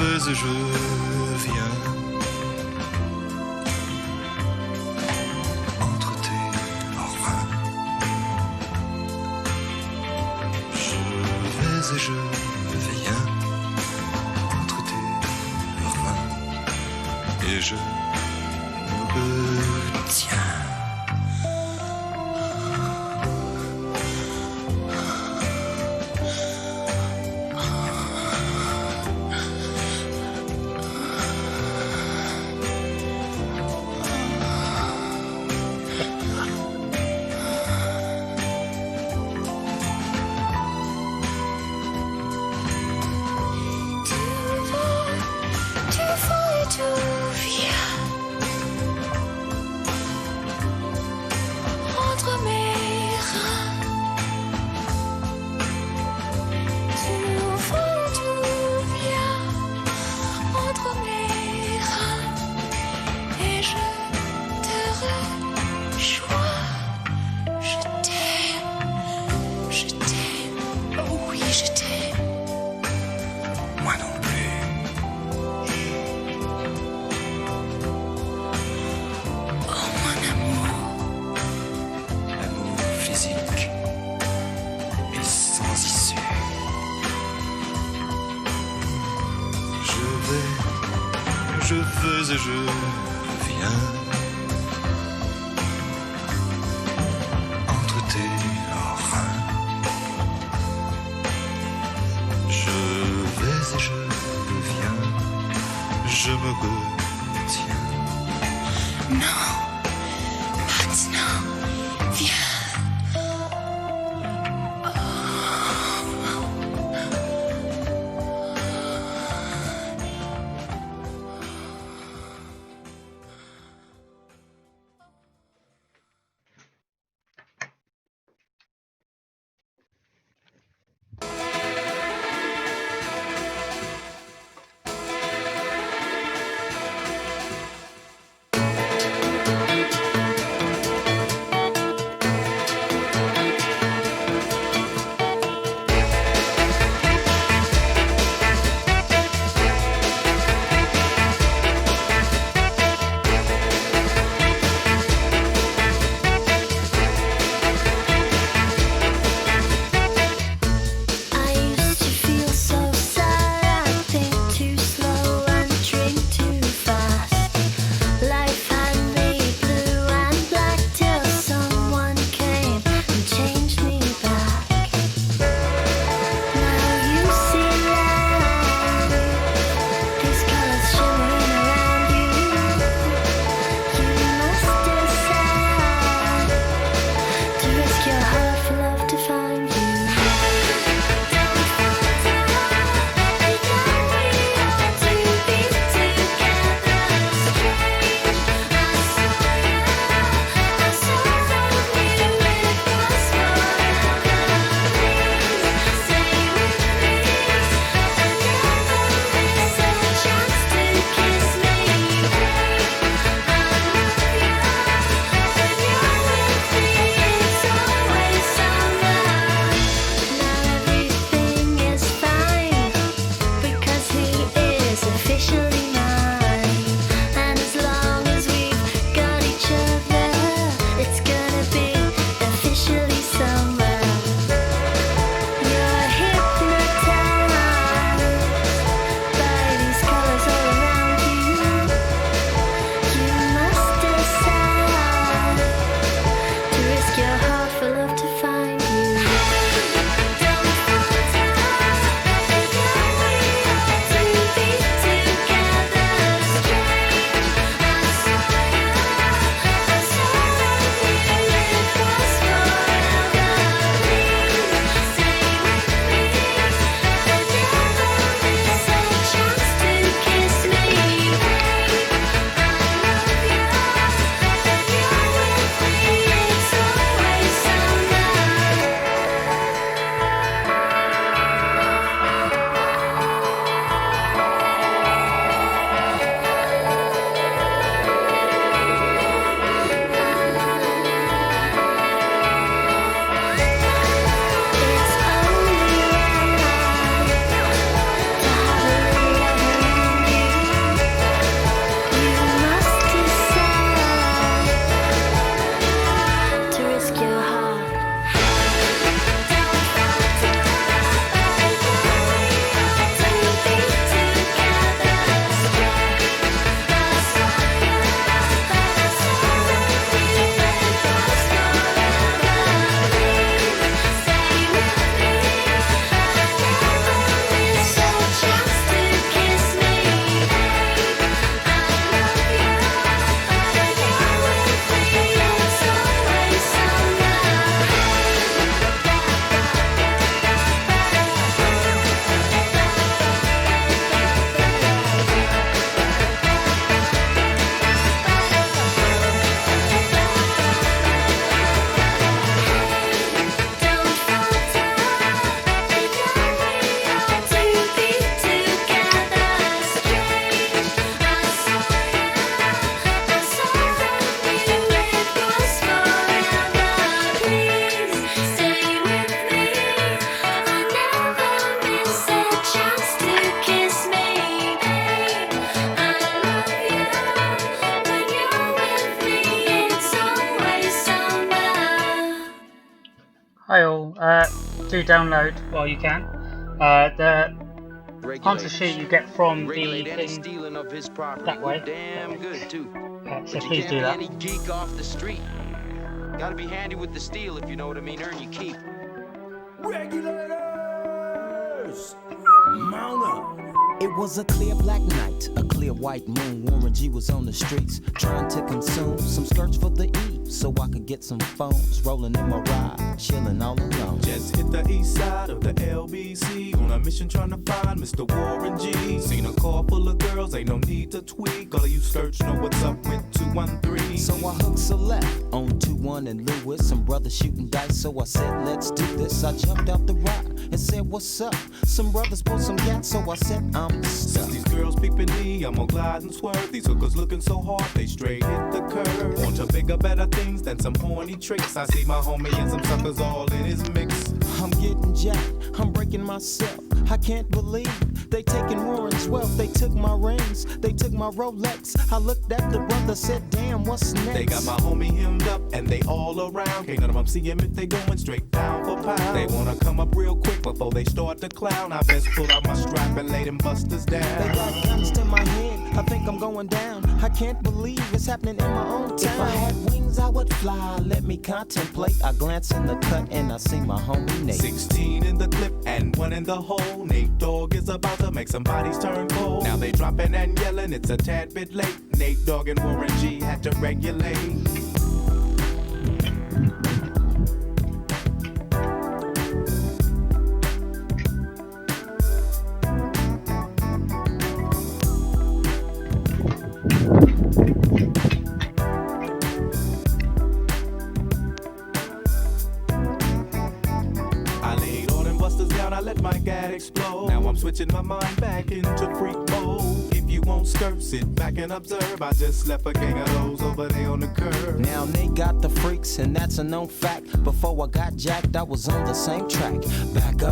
vais et je viens entre tes reins. Je vais et je viens entre tes reins et je me tiens. Je vais et je viens entre tes reins. Je vais et je viens, je me retiens. Non, maintenant, viens. Hi all, do download while you can. The answer sheet you get from the thing that way. So please do that. Geek off the street. Gotta be handy with the steel if you know what I mean. Earn your keep. Regulators! Mount up! It was a clear black night, a clear white moon. Warren G was on the streets trying to consume some skirts for the E, so I could get some phones. Rolling in my ride, chilling all alone. Just hit the east side of the LBC on a mission trying to find Mr. Warren G. Seen a car full of girls, ain't no need to tweak. All of you skirts know what's up with 213. So I hooked a left on 21 and Lewis. Some brothers shooting dice, so I said, let's do this. I jumped out the ride and said, what's up? Some brothers pulled some gas, so I said, I'm stuck. Since these girls peeping me, I'm gonna glide and swerve. These hookers looking so hard, they straight hit the curve. Want to bigger, better things than some horny tricks. I see my homie and some suckers all in his mix. I'm getting jacked, I'm breaking myself. I can't believe they taking Warren's wealth. They took my rings, they took my Rolex. I looked at the brother, said, damn, what's next? They got my homie hemmed up and they all around. Can't none of them see him if they going straight down for pound. They wanna come up real quick before they start to clown. I best pull out my strap and lay them busters down. They got guns to my head, I think I'm going down. I can't believe it's happening in my own town. If I had wings, I would fly, let me contemplate. I glance in the cut and I see my homie Nate. 16 in the clip and 1 in the hole. Nate Dogg is about to make some bodies turn cold. Now they dropping and yelling, it's a tad bit late. Nate Dogg and Warren G had to regulate. I let my gad explode. Now I'm switching my mind back into freak mode. If you won't skirt, sit back and observe. I just left a gang of those over there on the curb. Now they got the freaks, and that's a known fact. Before I got jacked, I was on the same track.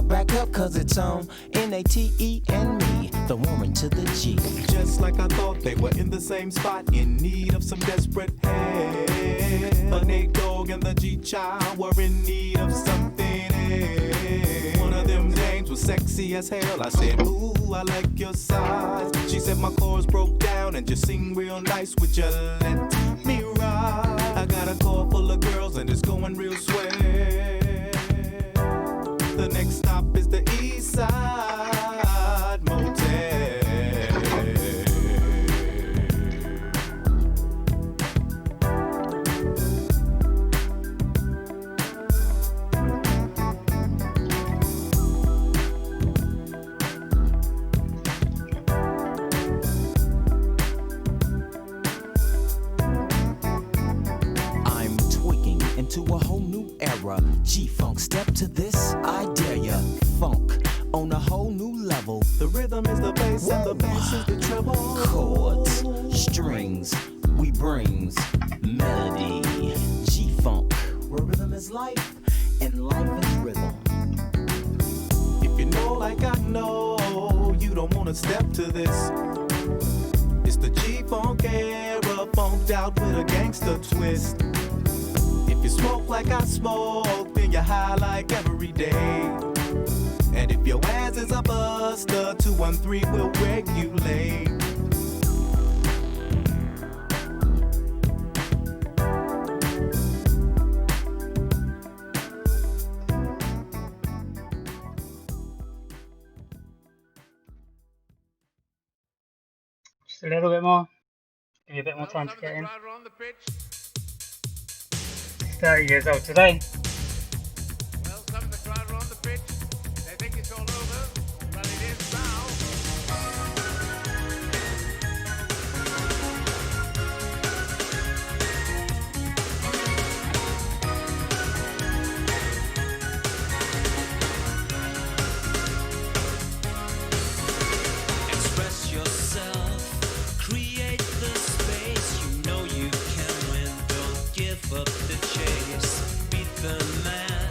Back up, cause it's on N-A-T-E and me, the Warren to the G. Just like I thought, they were in the same spot, in need of some desperate help. The Nate Dogg and the G-Child were in need of something else. One of them dames was sexy as hell. I said, ooh, I like your size. She said my chords broke down and just sing real nice. Would you let me ride? I got a car full of girls and it's going real swell. The next stop is the East Side Motel. To a whole new era, G-Funk, step to this, I dare ya. Funk on a whole new level. The rhythm is the bass and the bass is the treble. Chords, strings, we brings melody. G-Funk, where rhythm is life and life is rhythm. If you know like I know, you don't wanna step to this. It's the G-Funk era, funked out with a gangster twist. If you smoke like I smoke, then you're high like every day. And if your ass is a buster, 213 will regulate. Just a little bit more. Give you a bit more time to get in. 30 years old today. Well, some of the crowd are on the pitch. They think it's all over, but it is now. Express yourself, create the space. You know you can win, don't give up the chase. Beat the man,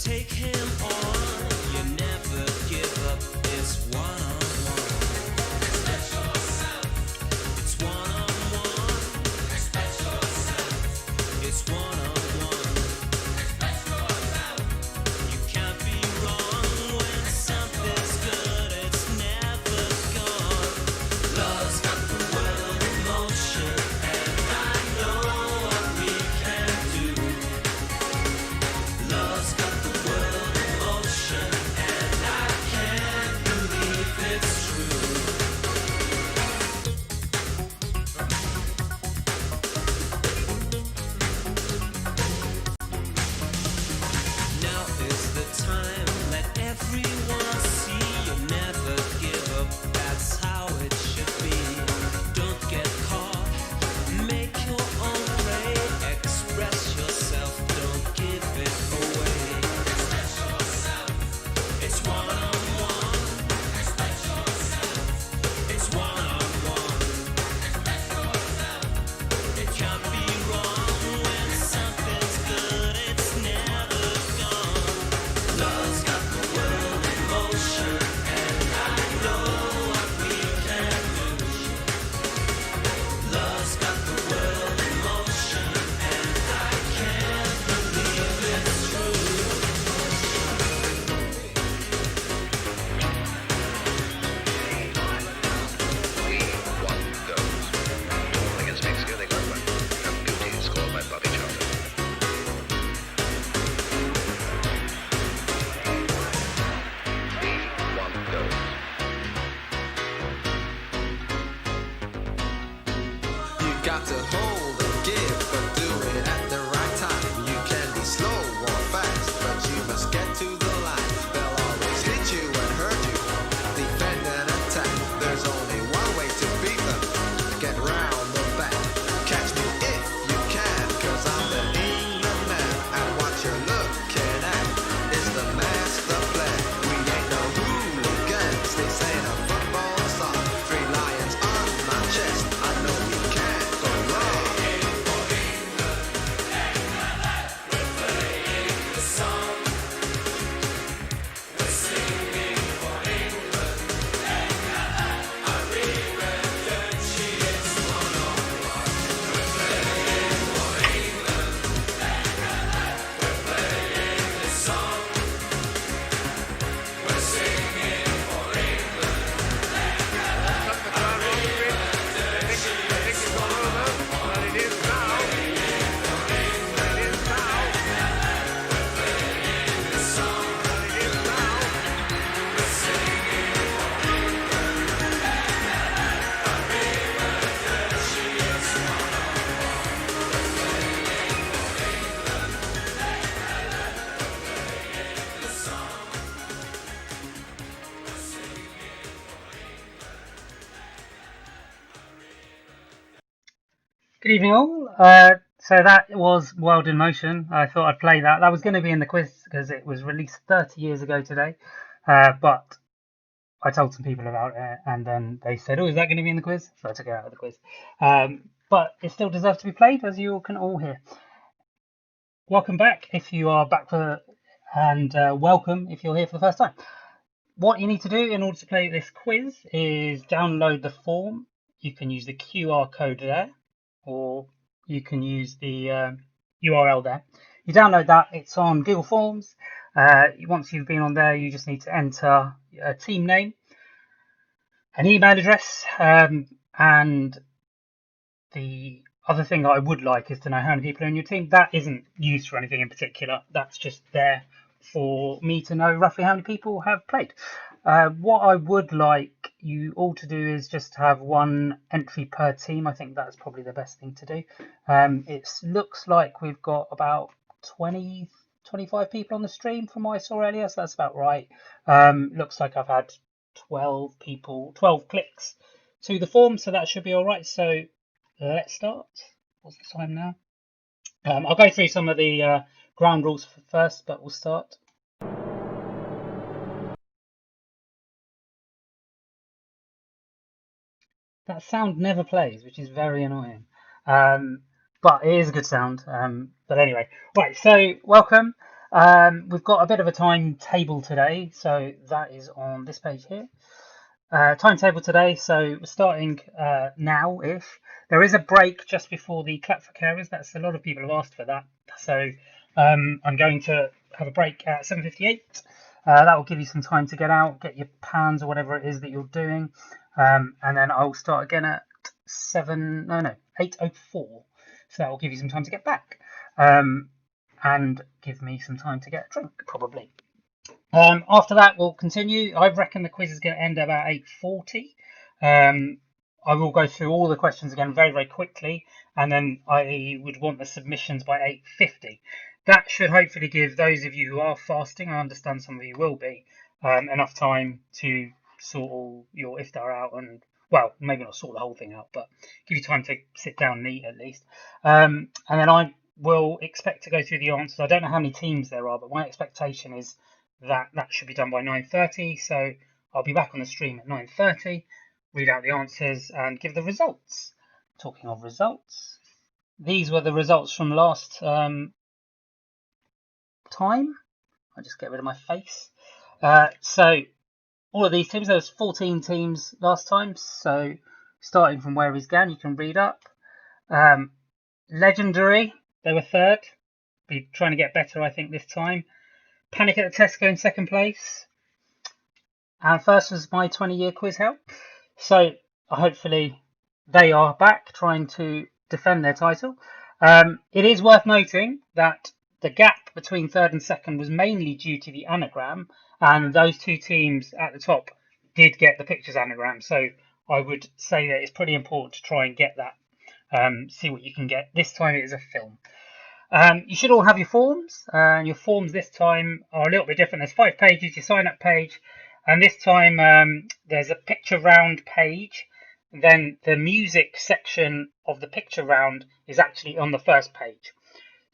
take him on. You never give up, it's one-on-one. Express yourself, it's one-on-one. Express yourself, it's one-on-one. Express yourself, evening all. So that was World in Motion. I thought I'd play that. That was going to be in the quiz because it was released 30 years ago today. But I told some people about it and then they said, oh, is that going to be in the quiz? So I took it out of the quiz. But it still deserves to be played, as you can all hear. Welcome back if you are back and welcome if you're here for the first time. What you need to do in order to play this quiz is download the form. You can use the QR code there, or you can use the URL there. You download that, it's on Google Forms. Once you've been on there, you just need to enter a team name, an email address, and the other thing that I would like is to know how many people are in your team. That isn't used for anything in particular. That's just there for me to know roughly how many people have played. What I would like you all to do is just have one entry per team. I think that's probably the best thing to do. It looks like we've got about 20, 25 people on the stream from what I saw earlier, so that's about right. Looks like I've had 12 clicks to the form, so that should be all right. So let's start. What's the time now? I'll go through some of the ground rules first, but we'll start. That sound never plays, which is very annoying. But it is a good sound. But anyway, right, so welcome. We've got a bit of a timetable today, so that is on this page here. Timetable today, so we're starting now-ish. There is a break just before the clap for carers. That's a lot of people have asked for that. So I'm going to have a break at 7:58. That will give you some time to get out, get your pans or whatever it is that you're doing. And then I'll start again at 8:04. So that will give you some time to get back. And give me some time to get a drink, probably. After that, we'll continue. I reckon the quiz is going to end about 8:40. I will go through all the questions again very, very quickly, and then I would want the submissions by 8:50. That should hopefully give those of you who are fasting, I understand some of you will be, enough time to sort all your iftar out and, well, maybe not sort the whole thing out, but give you time to sit down and eat at least. And then I will expect to go through the answers. I don't know how many teams there are, but my expectation is that should be done by 9:30. So I'll be back on the stream at 9:30, read out the answers and give the results. Talking of results, these were the results from last time. I'll just get rid of my face. So all of these teams, there was 14 teams last time. So starting from where he's gone, you can read up. Legendary, they were third. Be trying to get better, I think, this time. Panic at the Tesco in second place. And first was my 20-year quiz help. So hopefully they are back trying to defend their title. It is worth noting that the gap between third and second was mainly due to the anagram, and those two teams at the top did get the pictures anagram. So I would say that it's pretty important to try and get that. See what you can get. This time it is a film. You should all have your forms, and your forms this time are a little bit different. There's 5 pages, your sign-up page, and this time there's a picture round page. Then the music section of the picture round is actually on the first page.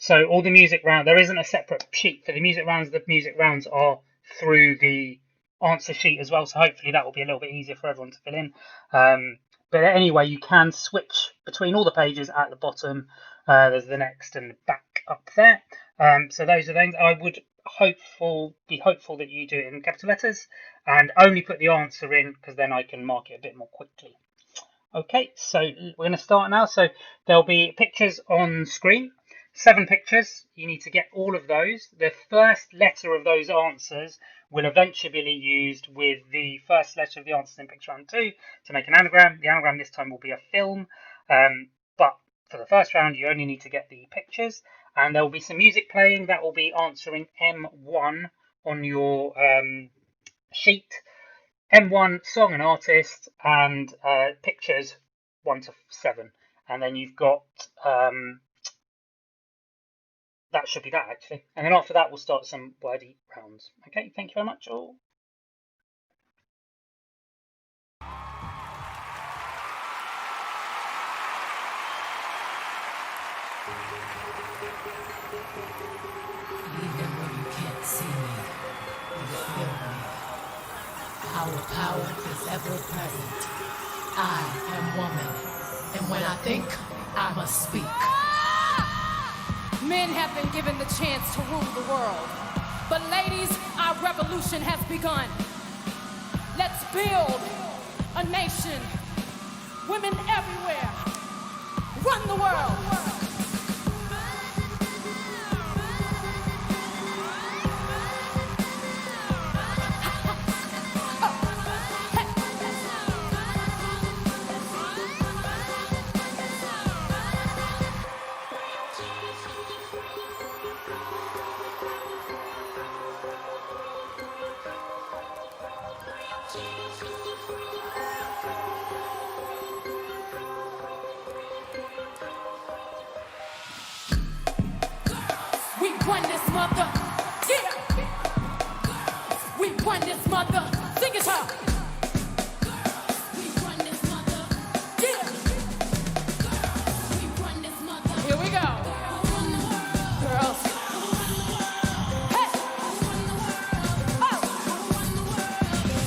So all the music round, there isn't a separate sheet for the music rounds. The music rounds are through the answer sheet as well, so hopefully that will be a little bit easier for everyone to fill in. But anyway, you can switch between all the pages at the bottom. There's the next and the back up there. So those are things. I would be hopeful that you do it in capital letters and only put the answer in, because then I can mark it a bit more quickly. Okay, so we're going to start now. So there'll be pictures on screen. 7 pictures. You need to get all of those. The first letter of those answers will eventually be used with the first letter of the answers in picture round 2 to make an anagram. The anagram this time will be a film. But for the first round, you only need to get the pictures. And there will be some music playing. That will be answering M1 on your sheet. M1, song and artist, and pictures 1 to 7. And then you've got... that should be that, actually. And then after that, we'll start some wordy rounds. Okay, thank you very much, all. Even when you can't see me, you feel me. Our power is ever present. I am woman, and when I think, I must speak. Men have been given the chance to rule the world. But ladies, our revolution has begun. Let's build a nation. Women everywhere. Run the world. We run this mother. Yeah. We run this mother. Sing it out. We run this mother. Yeah. We run this mother. Here we go. Girls. Hey. Oh.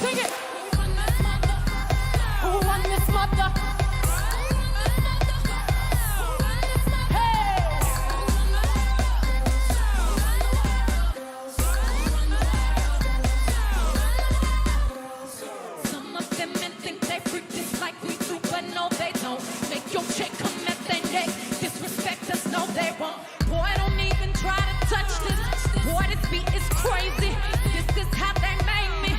Sing it. Who run this mother? Some of them men think they freak this like we do, but no they don't. Make your chick come at their neck, disrespect us, no they won't. Boy, don't even try to touch this. Boy, this beat is crazy. This is how they made me.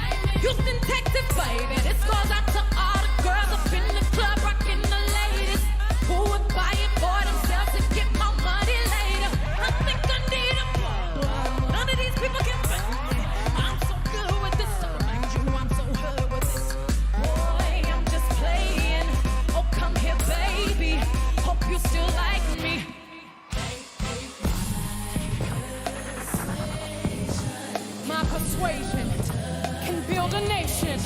Houston, Texas, baby. This goes out to all the girls up in the club, rocking the ladies. Who would buy it for themselves and get more money later? I think I need a problem. None of these people can find me. I'm so good with this, so mind you, I'm so good with this. Boy, I'm just playing. Oh, come here, baby. Hope you still like me. My persuasion can build a nation.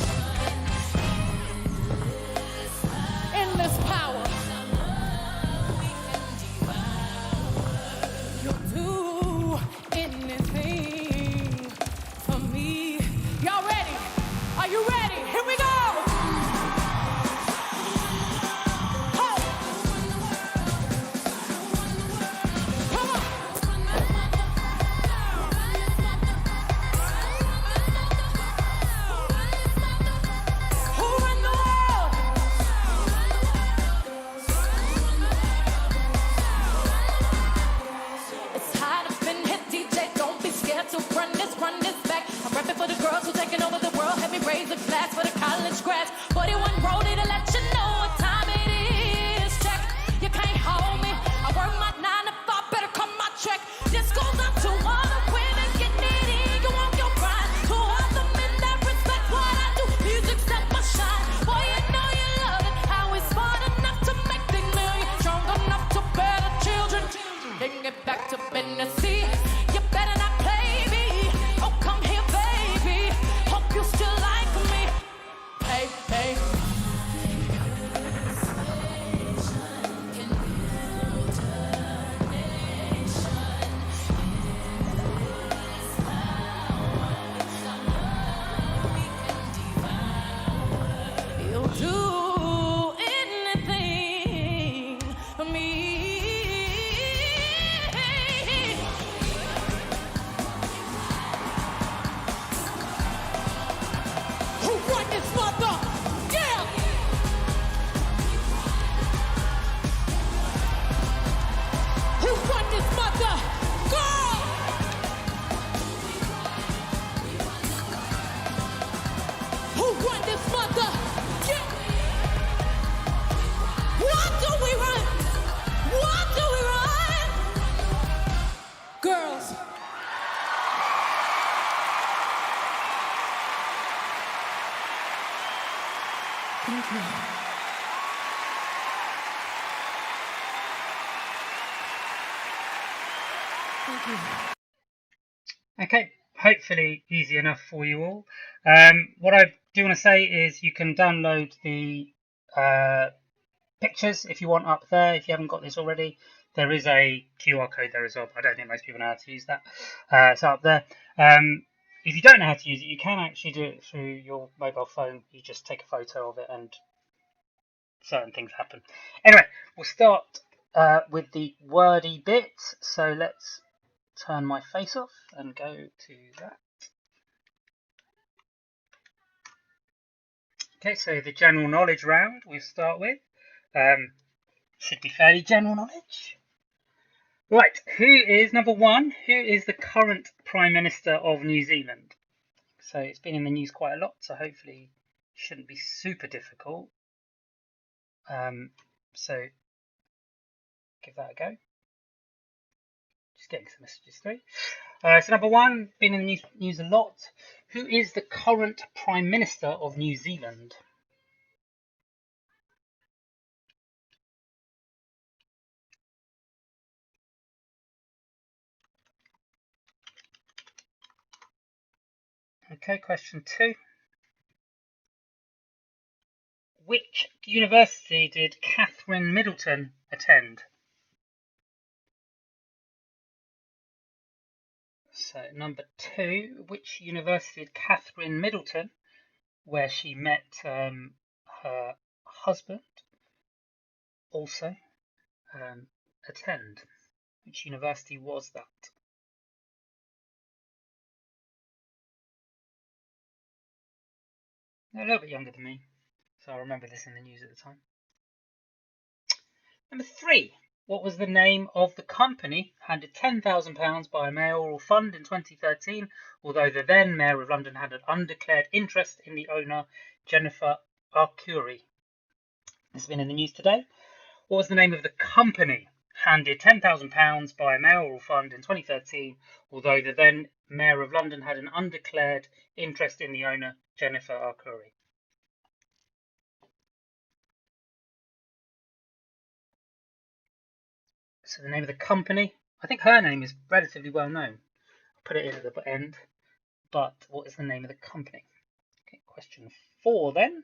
Endless power. You'll do anything for me. Y'all ready? Are you ready? Here we go. Ho! Come on. Who run the world? It's hot up in here, DJ. Don't be scared to run this back. I'm rapping for the girls who taking over the world. Let me raise a glass for the college grads. 41 Brody to let you know what time it is. Check, you can't hold me. I work my 9 to 5, better come my check. This goes out to all the women getting it in. You want your pride. To all the men that respect what I do. Music set my shine. Boy, you know you love it. How it's smart enough to make things million. Strong enough to bear the children. Bring it back to Tennessee. You better not play me. Oh, come here, baby. Hope you still like me. Hey, hey. You'll do anything for me. Who run this mother? Yeah. Who run this mother? Girl. Who run this mother? Yeah. What do we run? What do we run? Girls. Thank you. Thank you. Okay, hopefully easy enough for you all. What I do want to say is you can download the pictures if you want up there, if you haven't got this already. There is a QR code there as well, but I don't think most people know how to use that. It's up there. If you don't know how to use it, you can actually do it through your mobile phone. You just take a photo of it and certain things happen. Anyway, we'll start with the wordy bit. So let's turn my face off and go to that. Okay, so the general knowledge round we'll start with. Should be fairly general knowledge. Right, who is number one? Who is the current Prime Minister of New Zealand? So it's been in the news quite a lot, so hopefully it shouldn't be super difficult. So give that a go. Just getting some messages through. So number one, been in the news a lot. Who is the current Prime Minister of New Zealand? Okay, question 2. Which university did Catherine Middleton attend? So number 2, which university did Catherine Middleton, where she met her husband, also attend? Which university was that? They're a little bit younger than me, so I remember this in the news at the time. Number 3. What was the name of the company handed £10,000 by a mayoral fund in 2013, although the then Mayor of London had an undeclared interest in the owner, Jennifer Arcuri? This has been in the news today. What was the name of the company handed £10,000 by a mayoral fund in 2013, although the then Mayor of London had an undeclared interest in the owner, Jennifer Arcuri? So the name of the company, I think her name is relatively well known. I'll put it in at the end. But what is the name of the company? Okay, question 4 then.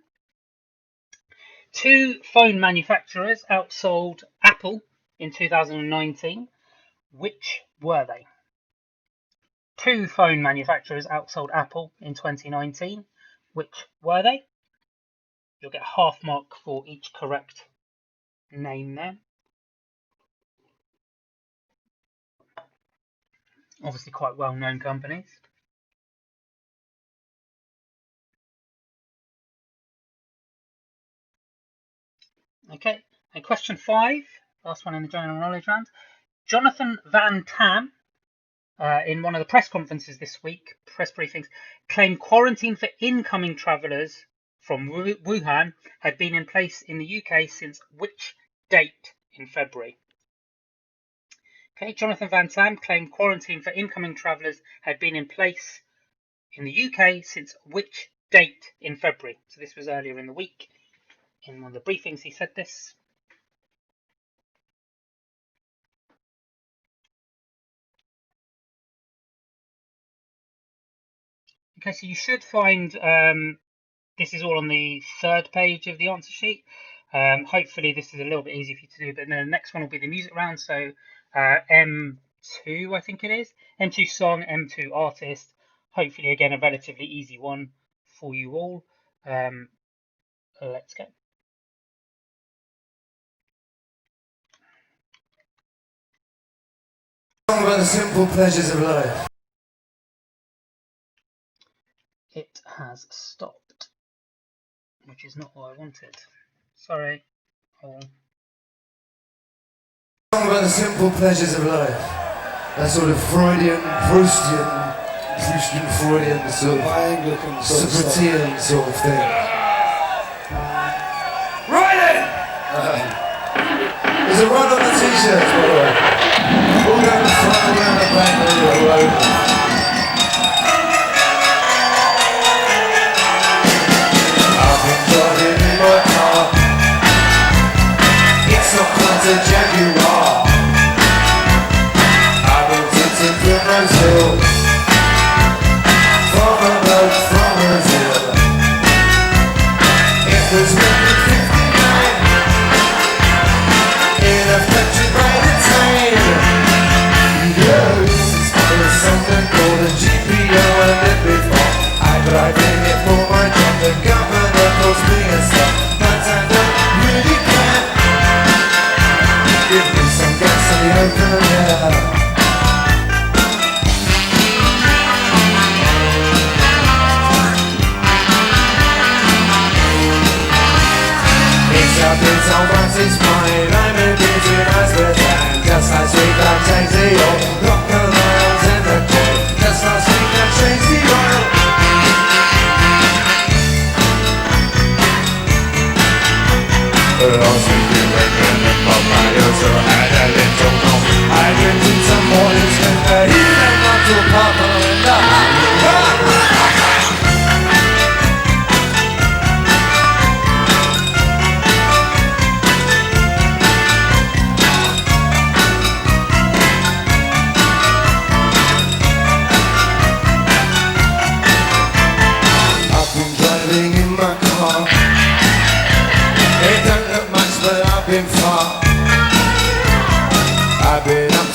2 phone manufacturers outsold Apple in 2019. Which were they? 2 phone manufacturers outsold Apple in 2019. Which were they? You'll get a half mark for each correct name there. Obviously quite well-known companies. Okay, and question 5, last one in the general knowledge round. Jonathan Van Tam, in one of the press conferences this week, press briefings, claimed quarantine for incoming travellers from Wuhan had been in place in the UK since which date in February? Okay, Jonathan Van Tam claimed quarantine for incoming travellers had been in place in the UK since which date in February? So this was earlier in the week. In one of the briefings he said this. Okay, so you should find this is all on the 3rd page of the answer sheet. Hopefully this is a little bit easy for you to do, but then the next one will be the music round. So M2, I think it is. M2 song, M2 artist. Hopefully, again, a relatively easy one for you all. Let's go. About the simple pleasures of life. It has stopped, which is not what I wanted. Sorry. About the simple pleasures of life. That sort of Freudian, Proustian, Freudian sort of Socratean sort of thing. Right then! There's a run on the t-shirts, by the way. All down the front, all down the back, all over. I've been driving in my car. It's not quite a Jaguar. I built it in Primrose Hill. From a boat from Brazil. It was written in 59 in a factory by the time.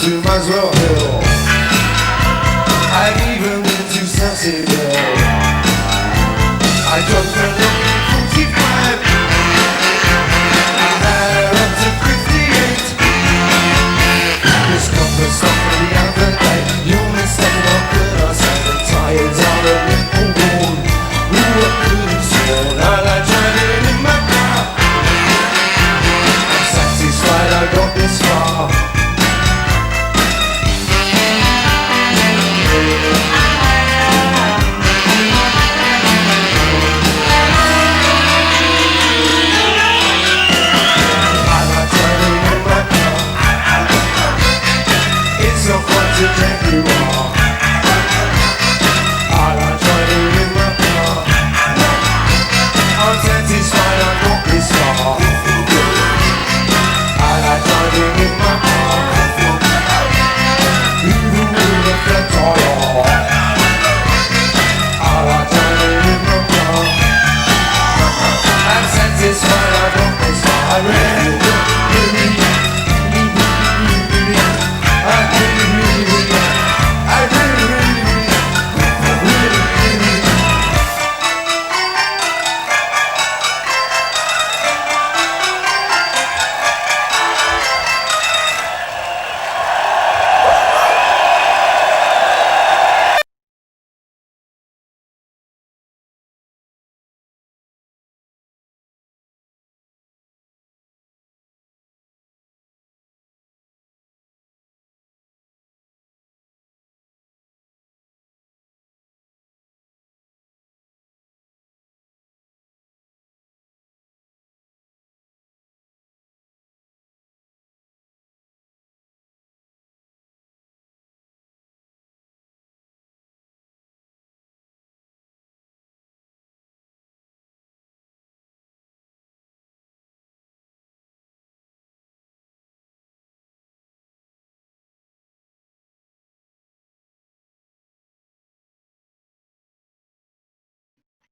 to Muswell Hill. I've even been to Sensibel. I dropped her look in 45. I had her up to 58. This copper stopped me the other day. You missed up what could I say? The tires are a little worn. Ooh, I could have sworn I like driving in my car. I'm satisfied I got this far. So fun to take you on. I like driving in my car. I'm satisfied I got this far. I like driving in my car. Even with a flat tire. I like driving in my car. I'm satisfied I got this far. I really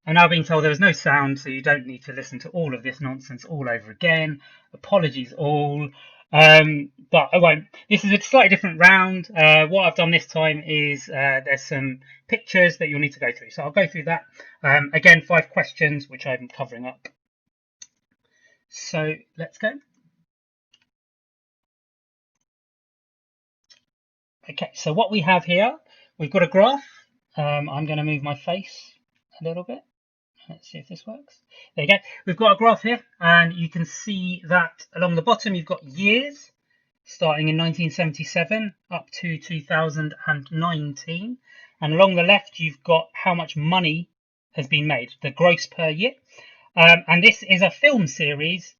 I'm now being told there is no sound, so you don't need to listen to all of this nonsense all over again. Apologies all. But I won't. This is a slightly different round. What I've done this time is there's some pictures that you'll need to go through. So I'll go through that. Again, 5 questions, which I'm covering up. So let's go. Okay, so what we have here, we've got a graph. I'm going to move my face a little bit. Let's see if this works. There you go. We've got a graph here, and you can see that along the bottom you've got years, starting in 1977 up to 2019. And along the left you've got how much money has been made, the gross per year. And this is a film series,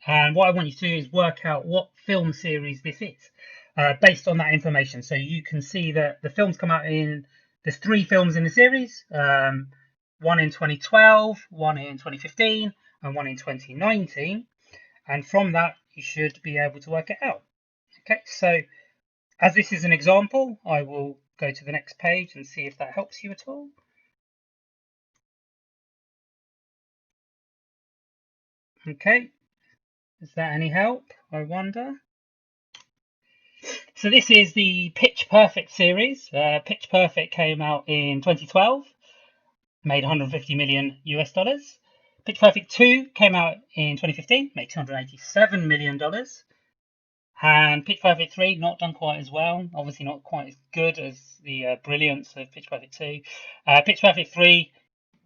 and what I want you to do is work out what film series this is, based on that information. So you can see that the films come out there's 3 films in the series. One in 2012, one in 2015, and one in 2019. And from that, you should be able to work it out. Okay, so as this is an example, I will go to the next page and see if that helps you at all. Okay, is that any help? I wonder. So this is the Pitch Perfect series. Pitch Perfect came out in 2012. Made 150 million US dollars. Pitch Perfect 2 came out in 2015, made $287 million. And Pitch Perfect 3, not done quite as well. Obviously not quite as good as the brilliance of Pitch Perfect 2. Pitch Perfect 3,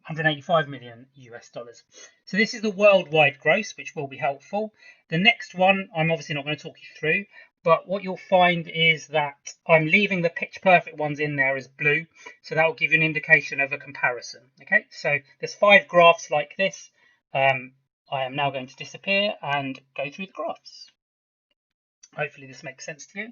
185 million US dollars. So this is the worldwide gross, which will be helpful. The next one, I'm obviously not going to talk you through, but what you'll find is that I'm leaving the Pitch Perfect ones in there as blue, so that will give you an indication of a comparison. Okay, so there's 5 graphs like this. I am now going to disappear and go through the graphs. Hopefully this makes sense to you.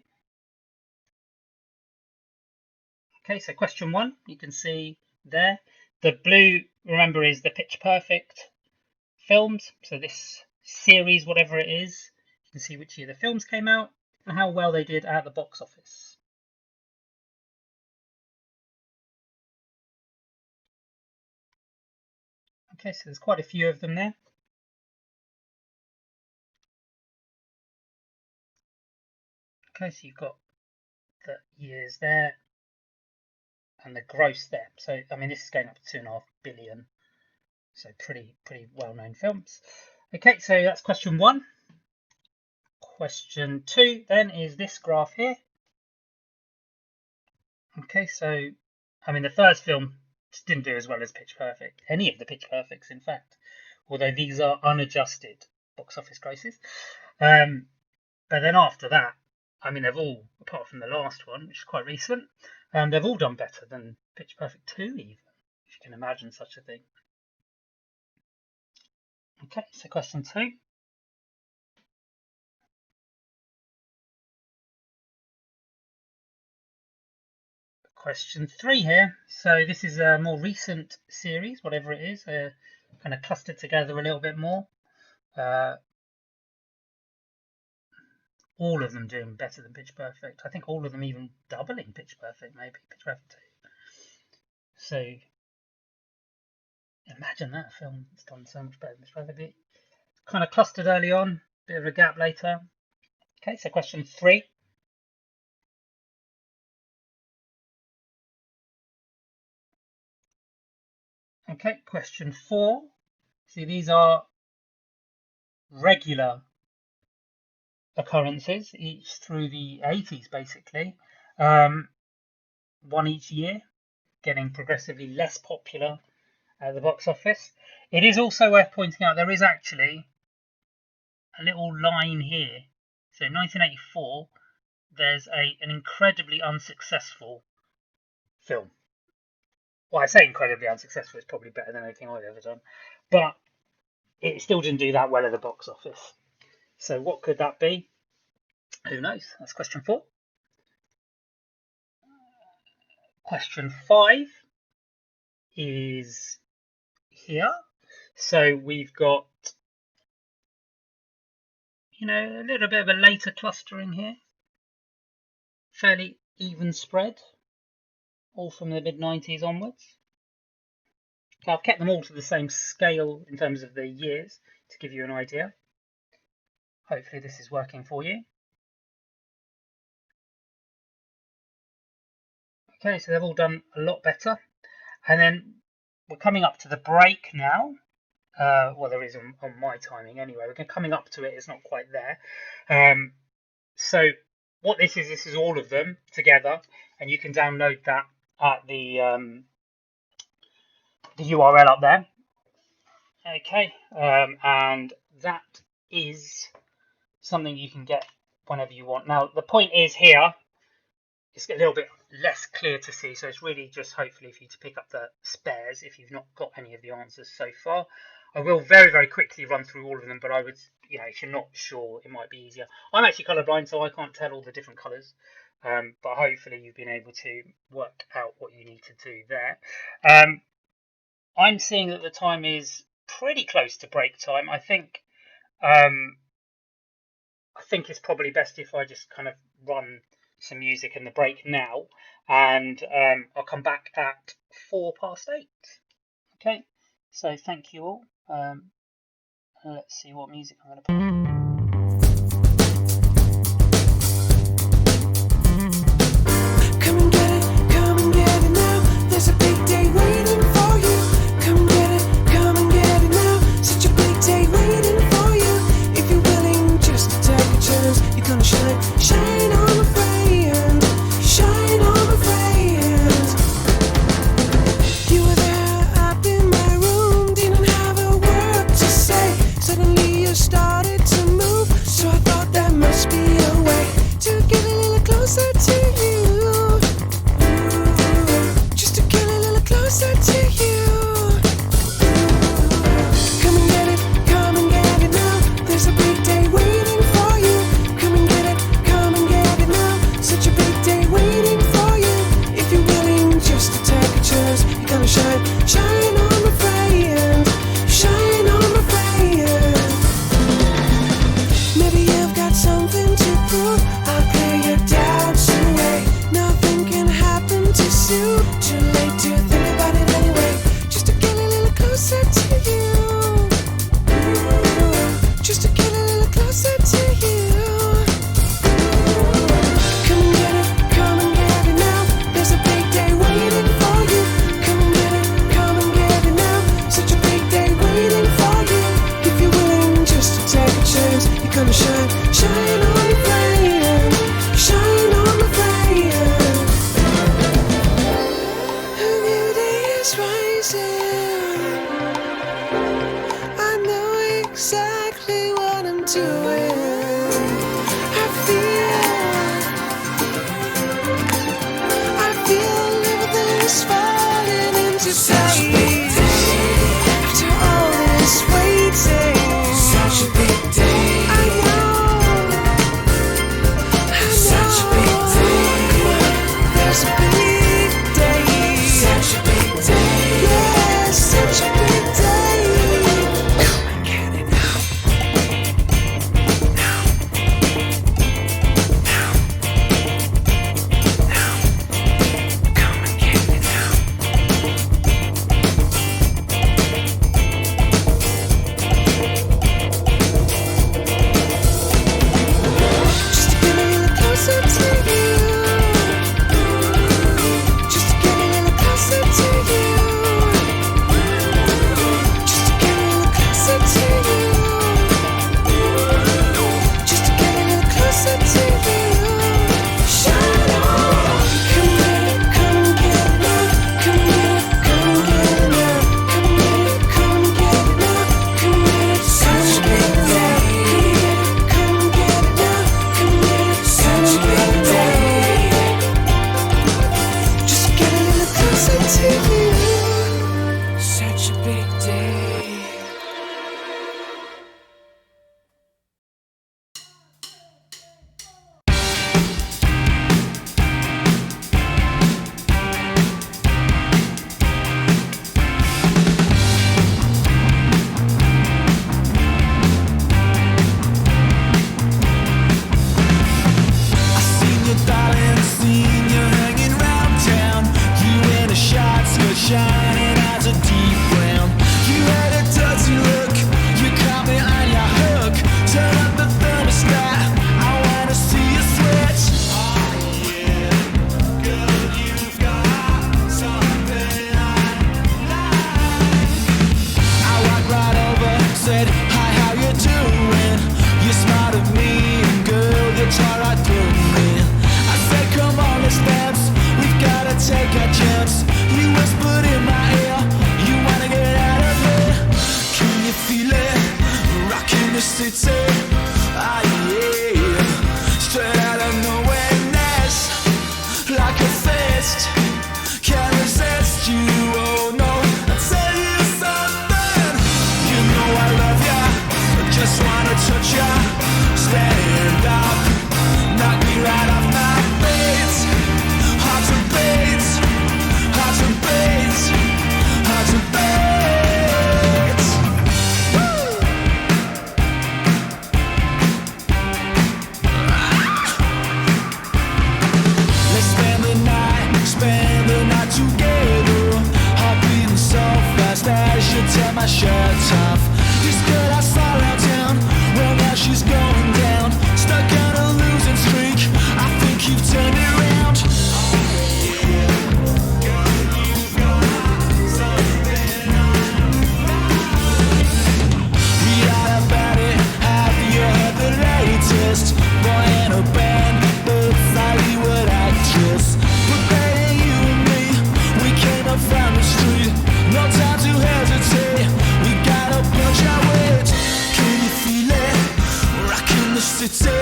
Okay, so question 1, you can see there. The blue, remember, is the Pitch Perfect films. So this series, whatever it is, you can see which year the films came out and how well they did at the box office. Okay, so there's quite a few of them there. Okay, so you've got the years there and the gross there. So I mean, this is going up to 2.5 billion. So pretty well-known films. Okay, so that's question 1. Question 2 then is this graph here. Okay, so I mean the first film didn't do as well as Pitch Perfect, any of the Pitch Perfects in fact, although these are unadjusted box office grosses. But then after that, I mean they've all, apart from the last one, which is quite recent, they've all done better than Pitch Perfect 2 even, if you can imagine such a thing. Okay, so question 2. Question 3 here. So this is a more recent series, whatever it is, kind of clustered together a little bit more. All of them doing better than Pitch Perfect. I think all of them even doubling Pitch Perfect, maybe Pitch Perfect 2. So imagine that film has done so much better than Pitch Perfect. It's kind of clustered early on, bit of a gap later. Okay, so question 3. Okay, question 4. See, these are regular occurrences, each through the 80s, basically. One each year, getting progressively less popular at the box office. It is also worth pointing out there is actually a little line here. So in 1984, there's an incredibly unsuccessful film. Well, I say incredibly unsuccessful, it's probably better than anything I've ever done. But it still didn't do that well at the box office. So what could that be? Who knows? That's question 4. Question 5 is here. So we've got, a little bit of a later clustering here. Fairly even spread, all from the mid-90s onwards. Okay, I've kept them all to the same scale in terms of the years to give you an idea. Hopefully this is working for you. Okay, so they've all done a lot better. And then we're coming up to the break now. Well, there is on my timing anyway. We're coming up to it. It's not quite there. So what this is all of them together, and you can download that at the URL up there. Okay, and that is something you can get whenever you want. Now, the point is here, it's a little bit less clear to see, so it's really just hopefully for you to pick up the spares if you've not got any of the answers so far. I will very, very quickly run through all of them, but I would, if you're not sure, it might be easier. I'm actually colourblind, so I can't tell all the different colours, but hopefully you've been able to work out what you need to do there. I'm seeing that the time is pretty close to break time. I think it's probably best if I just kind of run some music in the break now, and I'll come back at 8:04. Okay, so thank you all. Let's see what music I'm going to put. Started to take a chance. You whispered in my ear, you wanna get out of here. Can you feel it? Rocking the city. Ah yeah. Straight out of nowhereness, like a fist. Can't resist you, oh no. I'll tell you something. You know I love ya, I just wanna touch ya. Stand up, knock me right off my feet. Hard to beat, hard to beat, hard to beat. Woo! Let's spend the night together. Heart beating so fast as you tear my shirt off. This girl I saw around town, well now she's going down. Stuck on a losing streak, I think you've turned it around. Read all about it, have you heard the latest? Boy in a band, but Hollywood actress. But baby, you and me, we came up from the street. No time to hesitate, we gotta punch our weight. Can you feel it? Rocking the city.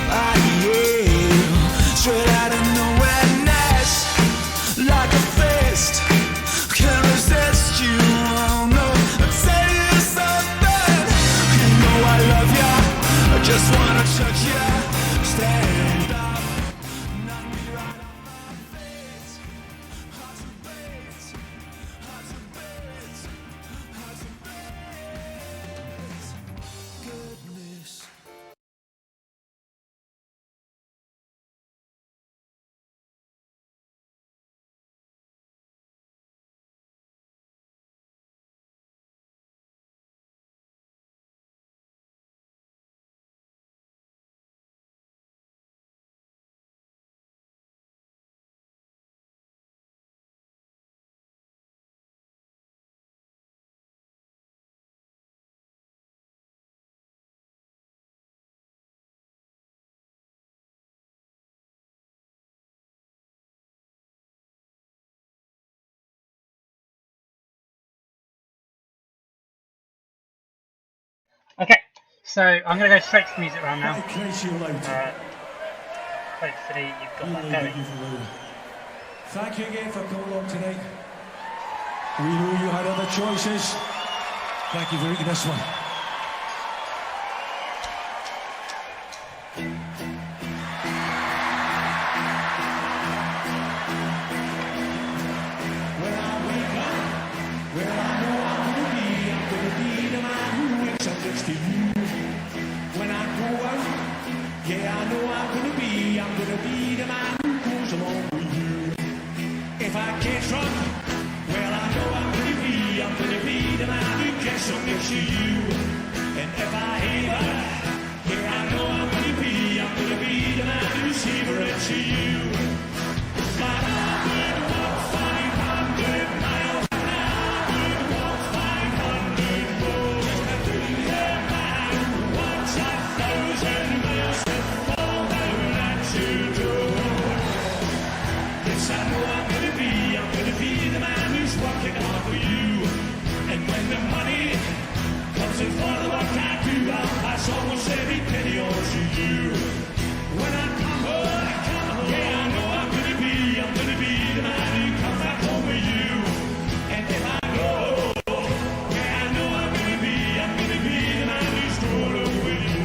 Ah yeah. Straight out of nowhereness, like a fist. Can't resist you, oh no. I'll tell you something. You know I love ya, I just wanna touch ya. Stand up, knock me right off my feet. Hard to beat, hard to beat, hard to beat. Goodness. Okay, so I'm going to go straight to the music round now. Hopefully you've got that going. Thank you again for coming along tonight. We know you had other choices. Thank you for making this one. When I wake up, where I know I'm gonna be the man who wakes up next to you. When I go out, yeah, I know I'm gonna be the man who goes along with you. If I get drunk, well, I know I'm gonna be the man who gets up next to you. And if I heaver, yeah, I know I'm gonna be the man who's heavering to you. But I would walk 500 miles an hour, I would walk 500 more just to be the man who walks 1,000 miles to fall down at your door. Yes, I know I'm gonna be the man who's working hard for you. And when the money comes in for the work I do, I'll pass almost every penny on to you. When I come home, yeah, I know I'm gonna be the man who comes back home with you. And if I go, yeah, I know I'm gonna be the man who's going home with you.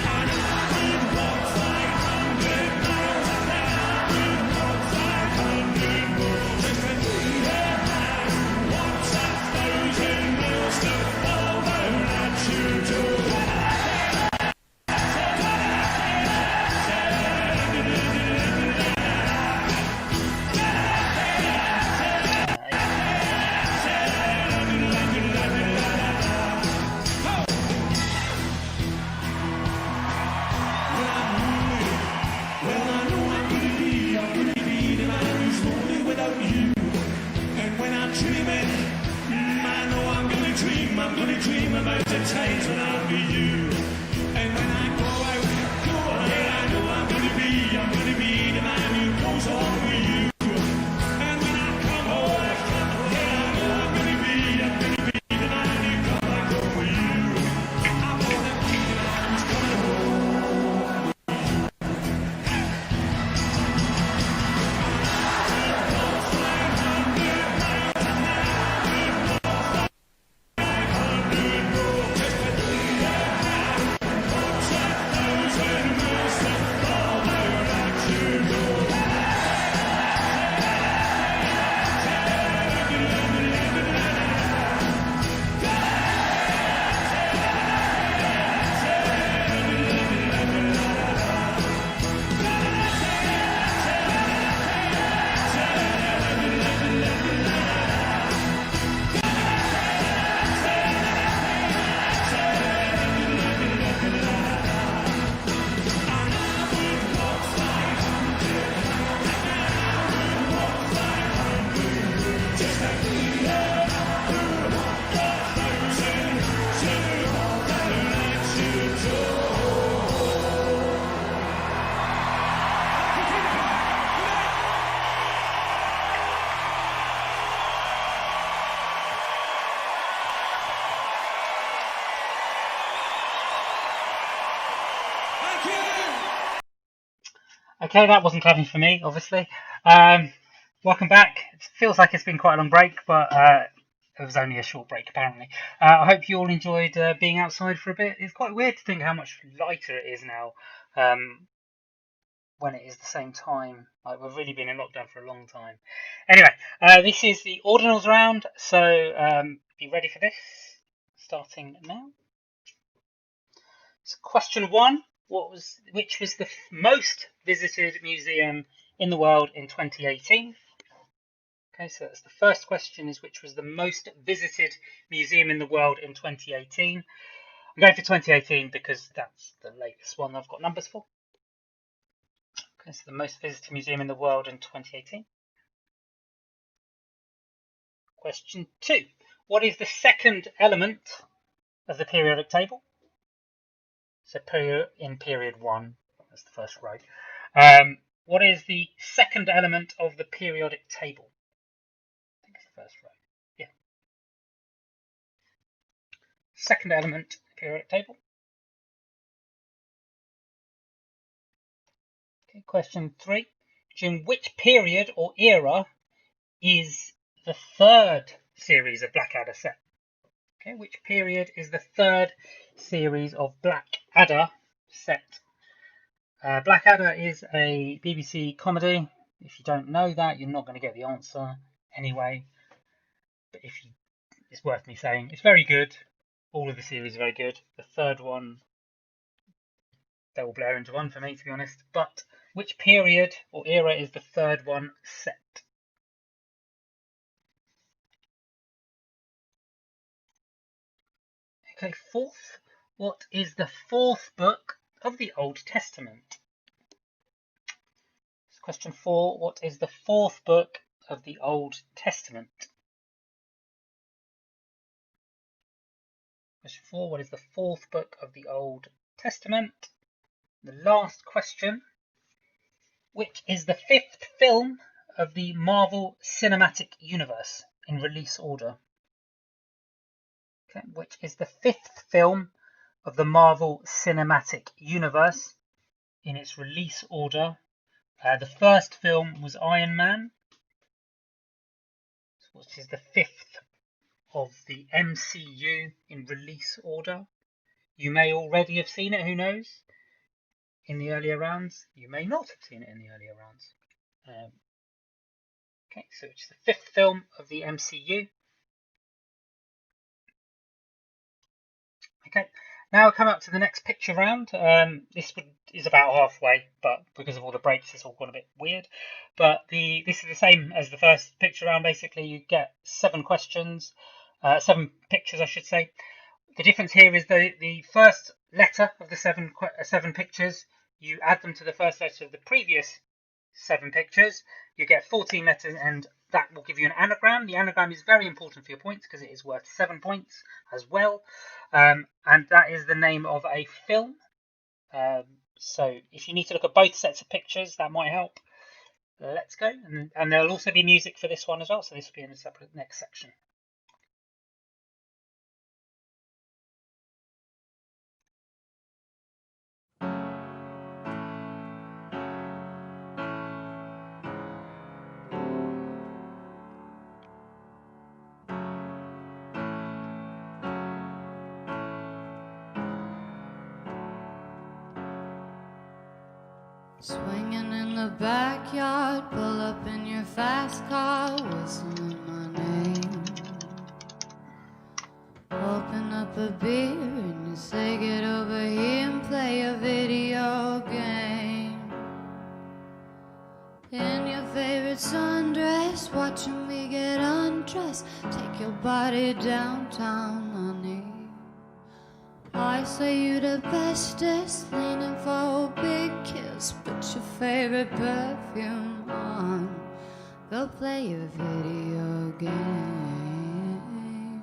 And I would walk 500 miles an hour, I would walk 500 more just to be the man who walks 1,000 miles to fall down at your door. I'm gonna dream about the times when I'll be you. And when I go out, yeah, I know I'm gonna be the man who goes on with you. Okay, that wasn't clever for me, obviously. Welcome back. It feels like it's been quite a long break, but it was only a short break, apparently. I hope you all enjoyed being outside for a bit. It's quite weird to think how much lighter it is now when it is the same time. Like, we've really been in lockdown for a long time. Anyway, this is the ordinals round, so be ready for this. Starting now. So question 1. Which was the most visited museum in the world in 2018? Okay, so that's the first question, is which was the most visited museum in the world in 2018. I'm going for 2018 because that's the latest one I've got numbers for. Okay, so the most visited museum in the world in 2018. Question 2. What is the second element of the periodic table? So in period 1, that's the first row. What is the second element of the periodic table? I think it's the first row. Yeah. Second element of the periodic table. Okay, question 3. During which period or era is the third series of Blackadder set? Okay, which period is the third series of Blackadder set? Blackadder is a BBC comedy. If you don't know that, you're not going to get the answer anyway. But it's worth me saying, it's very good. All of the series are very good. The third one, they will blur into one for me, to be honest. But which period or era is the third one set? Okay, fourth. What is the fourth book of the Old Testament? Question 4. What is the fourth book of the Old Testament? Question 4. What is the fourth book of the Old Testament? The last question. Which is the fifth film of the Marvel Cinematic Universe in release order? Okay, which is the fifth film of the Marvel Cinematic Universe in its release order? The first film was Iron Man, which is the fifth of the MCU in release order. You may already have seen it, who knows, in the earlier rounds. You may not have seen it in the earlier rounds. Okay, so it's the fifth film of the MCU. Okay, now we'll come up to the next picture round. This is about halfway, but because of all the breaks, it's all gone a bit weird. But this is the same as the first picture round. Basically, you get 7 questions, 7 pictures, I should say. The difference here is the first letter of the 7 pictures. You add them to the first letter of the previous 7 pictures. You get 14 letters, and that will give you an anagram. The anagram is very important for your points because it is worth 7 points as well. And that is the name of a film. So if you need to look at both sets of pictures, that might help. Let's go. And there'll also be music for this one as well, so this will be in a separate next section. Swinging in the backyard, pull up in your fast car, whistling my name. Open up a beer and you say get over here and play a video game. In your favorite sundress, watching me get undressed, take your body downtown, honey. I say you the bestest, leaning for a big kiss, put your favorite perfume on, go play your video game.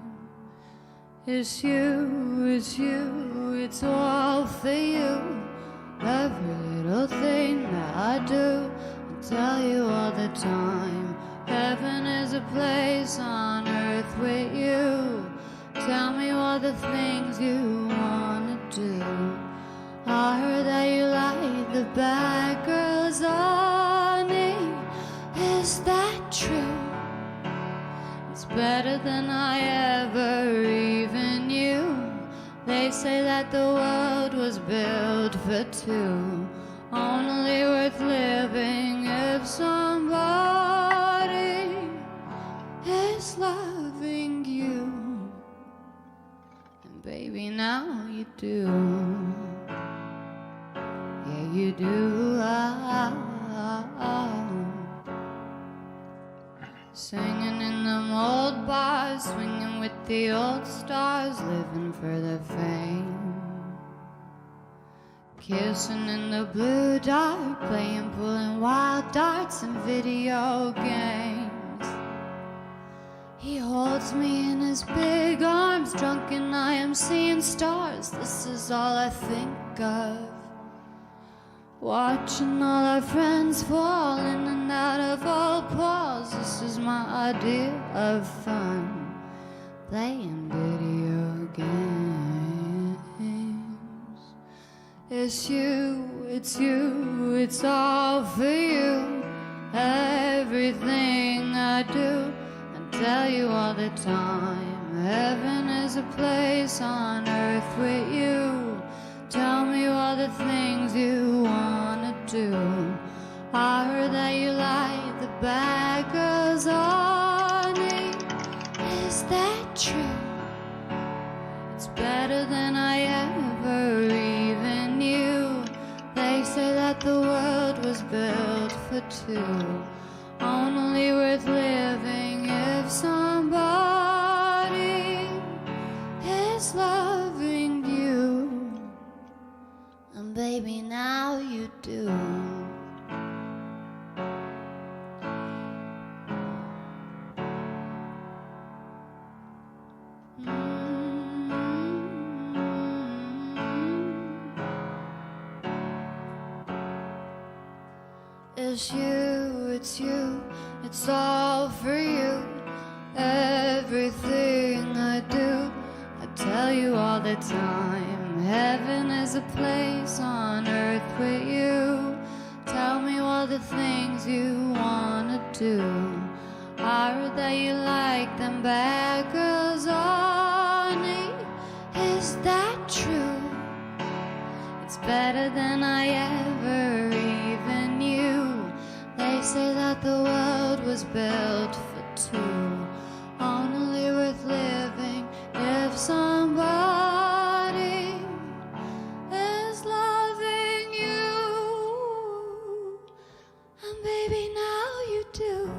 It's you, it's all for you. Every little thing that I do, I tell you all the time. Heaven is a place on earth with you. Tell me all the things you wanna do. I heard that you like the bad girls honey. Is that true? It's better than I ever even knew. They say that the world was built for two, only worth living if somebody is loving you. And baby, now you do. Yeah, you do. Singing in them old bars, swinging with the old stars, living for the fame. Kissing in the blue dark, playing, pulling wild darts and video games. He holds me in his big arms, drunk and I am seeing stars. This is all I think of. Watching all our friends fall in and out of old walls. This is my idea of fun, playing video games. It's you, it's you, it's all for you. Everything I do, I tell you all the time. Heaven is a place on earth with you. Tell me all the things you wanna do. I heard that you like the bad girls, honey. Is that true? It's better than I ever even knew. They say that the world was built for two, only worth living if somebody is loving you. And baby, now you do. It's you, it's all for you. Everything I do, I tell you all the time. Heaven is a place on earth with you. Tell me all the things you wanna do. I heard that you like them bad girls, honey. Is that true? It's better than I ever even knew. They say that the world was built for two, only worth living if somebody is loving you. And baby, now you do.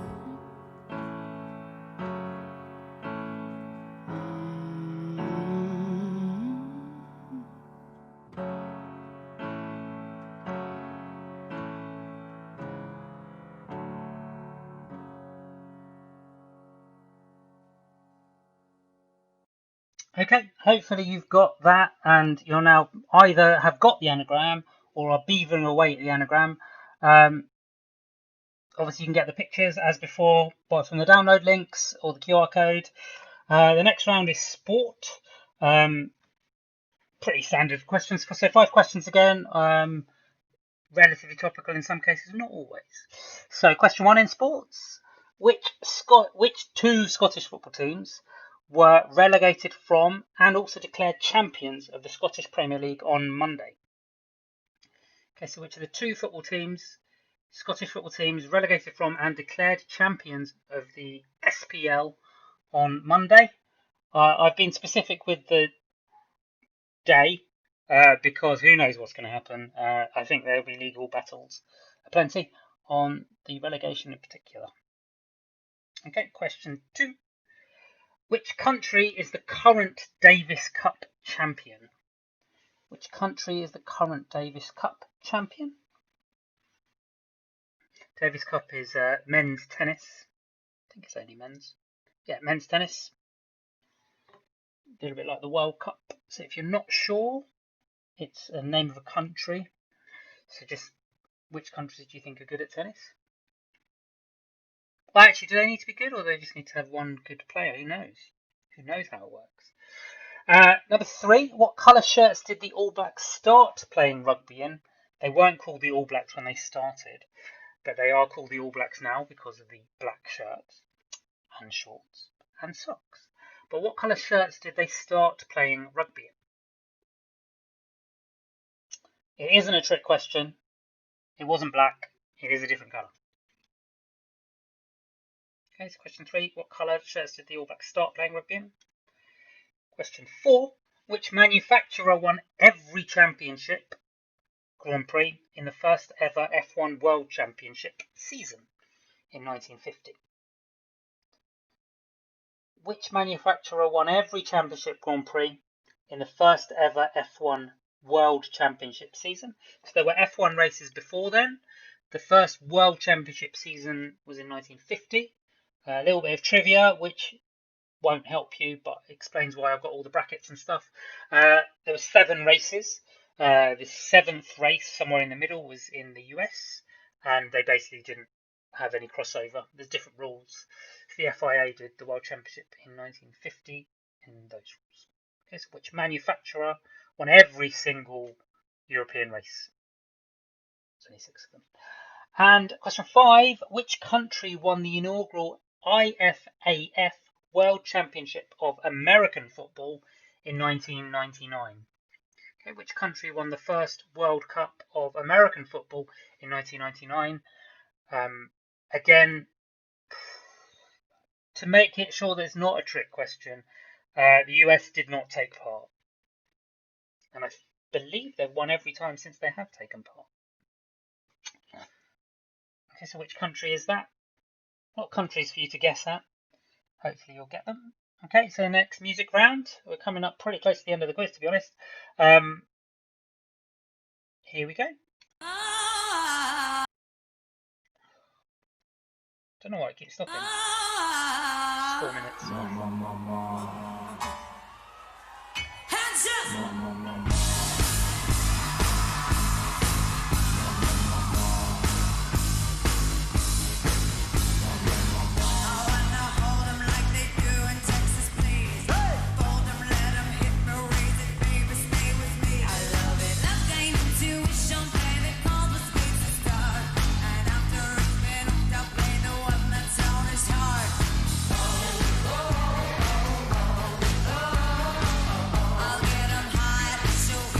Okay, hopefully you've got that and you'll now either have got the anagram or are beavering away at the anagram. Obviously you can get the pictures as before from the download links or the QR code. The next round is sport. Pretty standard questions. So 5 questions again. Relatively topical in some cases, not always. So question 1 in sports. Which 2 Scottish football teams were relegated from and also declared champions of the Scottish Premier League on Monday? Okay, so which are the 2 Scottish football teams relegated from and declared champions of the SPL on Monday? I've been specific with the day because who knows what's going to happen. I think there will be legal battles plenty on the relegation in particular. Okay, question 2. Which country is the current Davis Cup champion? Which country is the current Davis Cup champion? Davis Cup is men's tennis. I think it's only men's. Yeah, men's tennis. A little bit like the World Cup. So if you're not sure, it's a name of a country. So just which countries do you think are good at tennis? Well, actually, do they need to be good or do they just need to have one good player? Who knows? Who knows how it works? Number 3, what colour shirts did the All Blacks start playing rugby in They weren't called the All Blacks when they started, but they are called the All Blacks now because of the black shirts and shorts and socks. But what colour shirts did they start playing rugby in? It isn't a trick question. It wasn't black. It is a different colour. Okay, so question 3. What colour shirts did the All Blacks start playing rugby in? Question 4. Which manufacturer won every championship Grand Prix in the first ever F1 World Championship season in 1950? Which manufacturer won every championship Grand Prix in the first ever F1 World Championship season? So there were F1 races before then. The first World Championship season was in 1950. A little bit of trivia, which won't help you, but explains why I've got all the brackets and stuff. There were 7 races. The 7th race, somewhere in the middle, was in the US, and they basically didn't have any crossover. There's different rules. The FIA did the World Championship in 1950 in those rules. Okay, so which manufacturer won every single European race? There's only 6 of them. And question 5, which country won the inaugural IFAF World Championship of American Football in 1999? Okay, which country won the first World Cup of American Football in 1999? Again, to make it sure that it's not a trick question, the US did not take part. And I believe they've won every time since they have taken part. Okay, so which country is that? What countries for you to guess at? Hopefully you'll get them. Okay, so next music round. We're coming up pretty close to the end of the quiz, to be honest. Here we go. Don't know why it keeps stopping. 4 minutes. Hands up! I'll get 'em high, show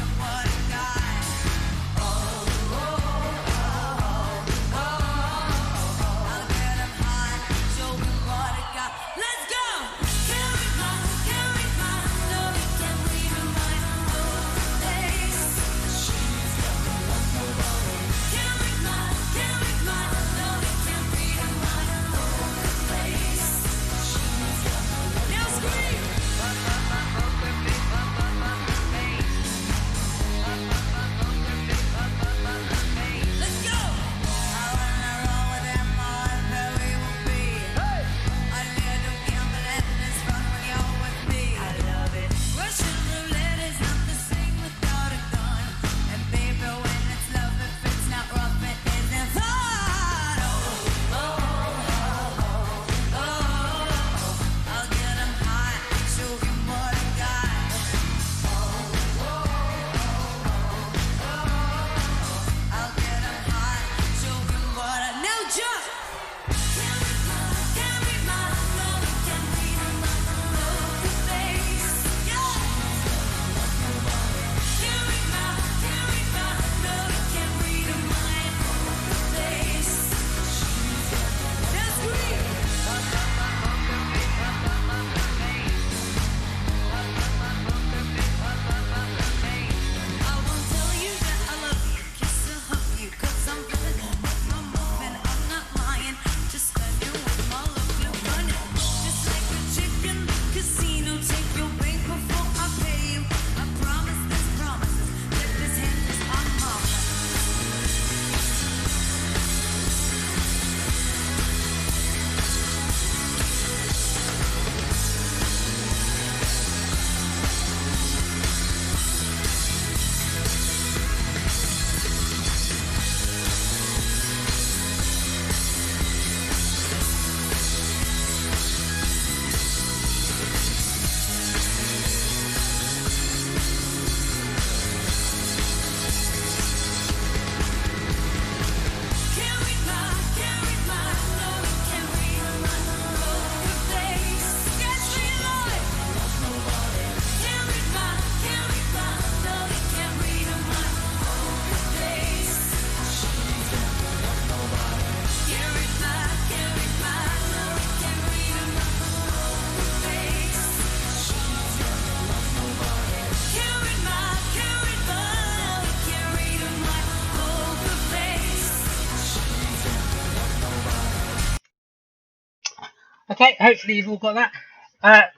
Okay, hopefully you've all got that.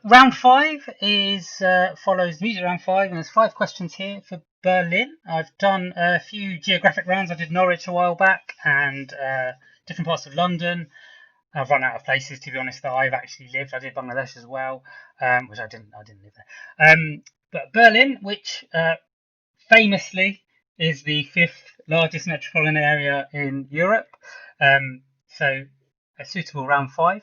Round 5 is follows music round 5, and there's 5 questions here for Berlin. I've done a few geographic rounds. I did Norwich a while back and different parts of London. I've run out of places, to be honest, that I've actually lived. I did Bangladesh as well, which I didn't live there. But Berlin, which famously is the 5th largest metropolitan area in Europe, so a suitable round 5.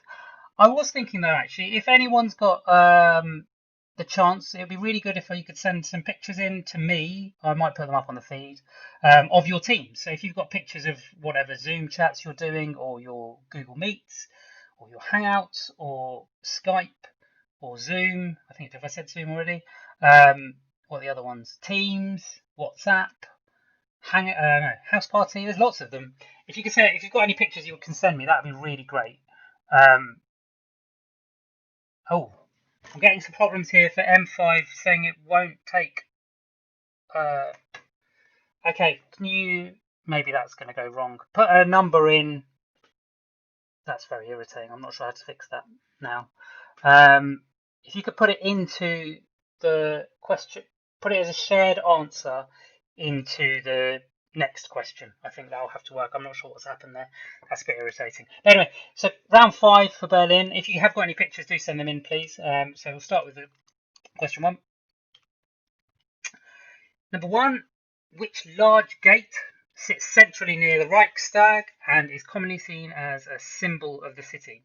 I was thinking though, actually, if anyone's got the chance, it'd be really good if you could send some pictures in to me. I might put them up on the feed of your team. So if you've got pictures of whatever Zoom chats you're doing, or your Google Meets, or your Hangouts, or Skype, or Zoom. I think if I said Zoom already. What are the other ones? Teams, WhatsApp, House Party. There's lots of them. If you could say, if you've got any pictures you can send me, that'd be really great. Oh, I'm getting some problems here for M5 saying it won't take. Okay, can you? Maybe that's going to go wrong. Put a number in. That's very irritating. I'm not sure how to fix that now. If you could put it into the question, put it as a shared answer into the next question. I think that'll have to work. I'm not sure what's happened there. That's a bit irritating. But anyway, so round 5 for Berlin. If you have got any pictures, do send them in, please. So we'll start with the question 1. Number 1, which large gate sits centrally near the Reichstag and is commonly seen as a symbol of the city?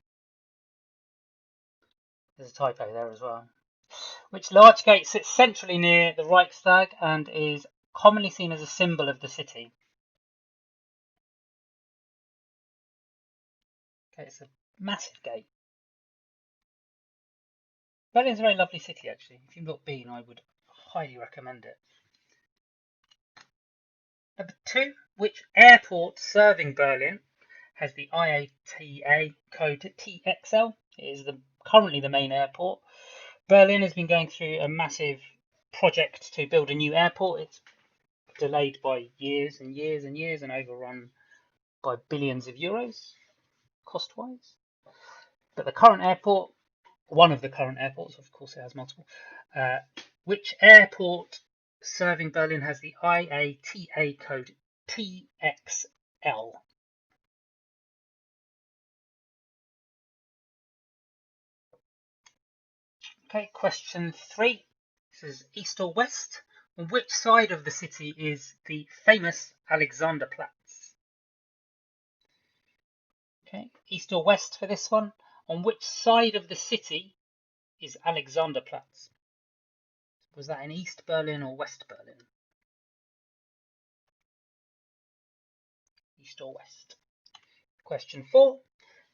There's a typo there as well. Which large gate sits centrally near the Reichstag and is commonly seen as a symbol of the city? Okay, it's a massive gate. Berlin's a very lovely city, actually. If you've not been, I would highly recommend it. Number 2, which airport serving Berlin has the IATA code TXL? It is currently the main airport. Berlin has been going through a massive project to build a new airport. It's delayed by years and years and years and overrun by billions of euros cost-wise. But the current airport, one of the current airports, of course it has multiple, which airport serving Berlin has the IATA code TXL? Okay, question 3. This is east or west. On which side of the city is the famous Alexanderplatz? Okay, east or west for this one. On which side of the city is Alexanderplatz? Was that in East Berlin or West Berlin? East or west? Question 4.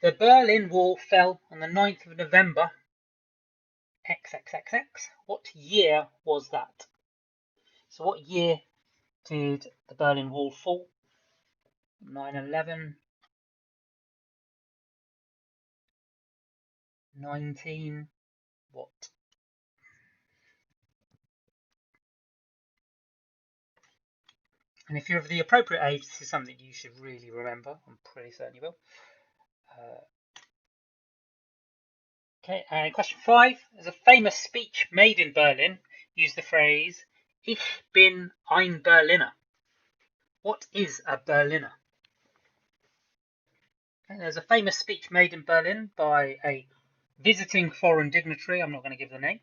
The Berlin Wall fell on the 9th of November XXXX. What year was that? So what year did the Berlin Wall fall? 9/11, 19, what? And if you're of the appropriate age, this is something you should really remember. I'm pretty certain you will. Okay, and question 5. There's a famous speech made in Berlin used the phrase Ich bin ein Berliner. What is a Berliner? Okay, there's a famous speech made in Berlin by a visiting foreign dignitary. I'm not going to give the name.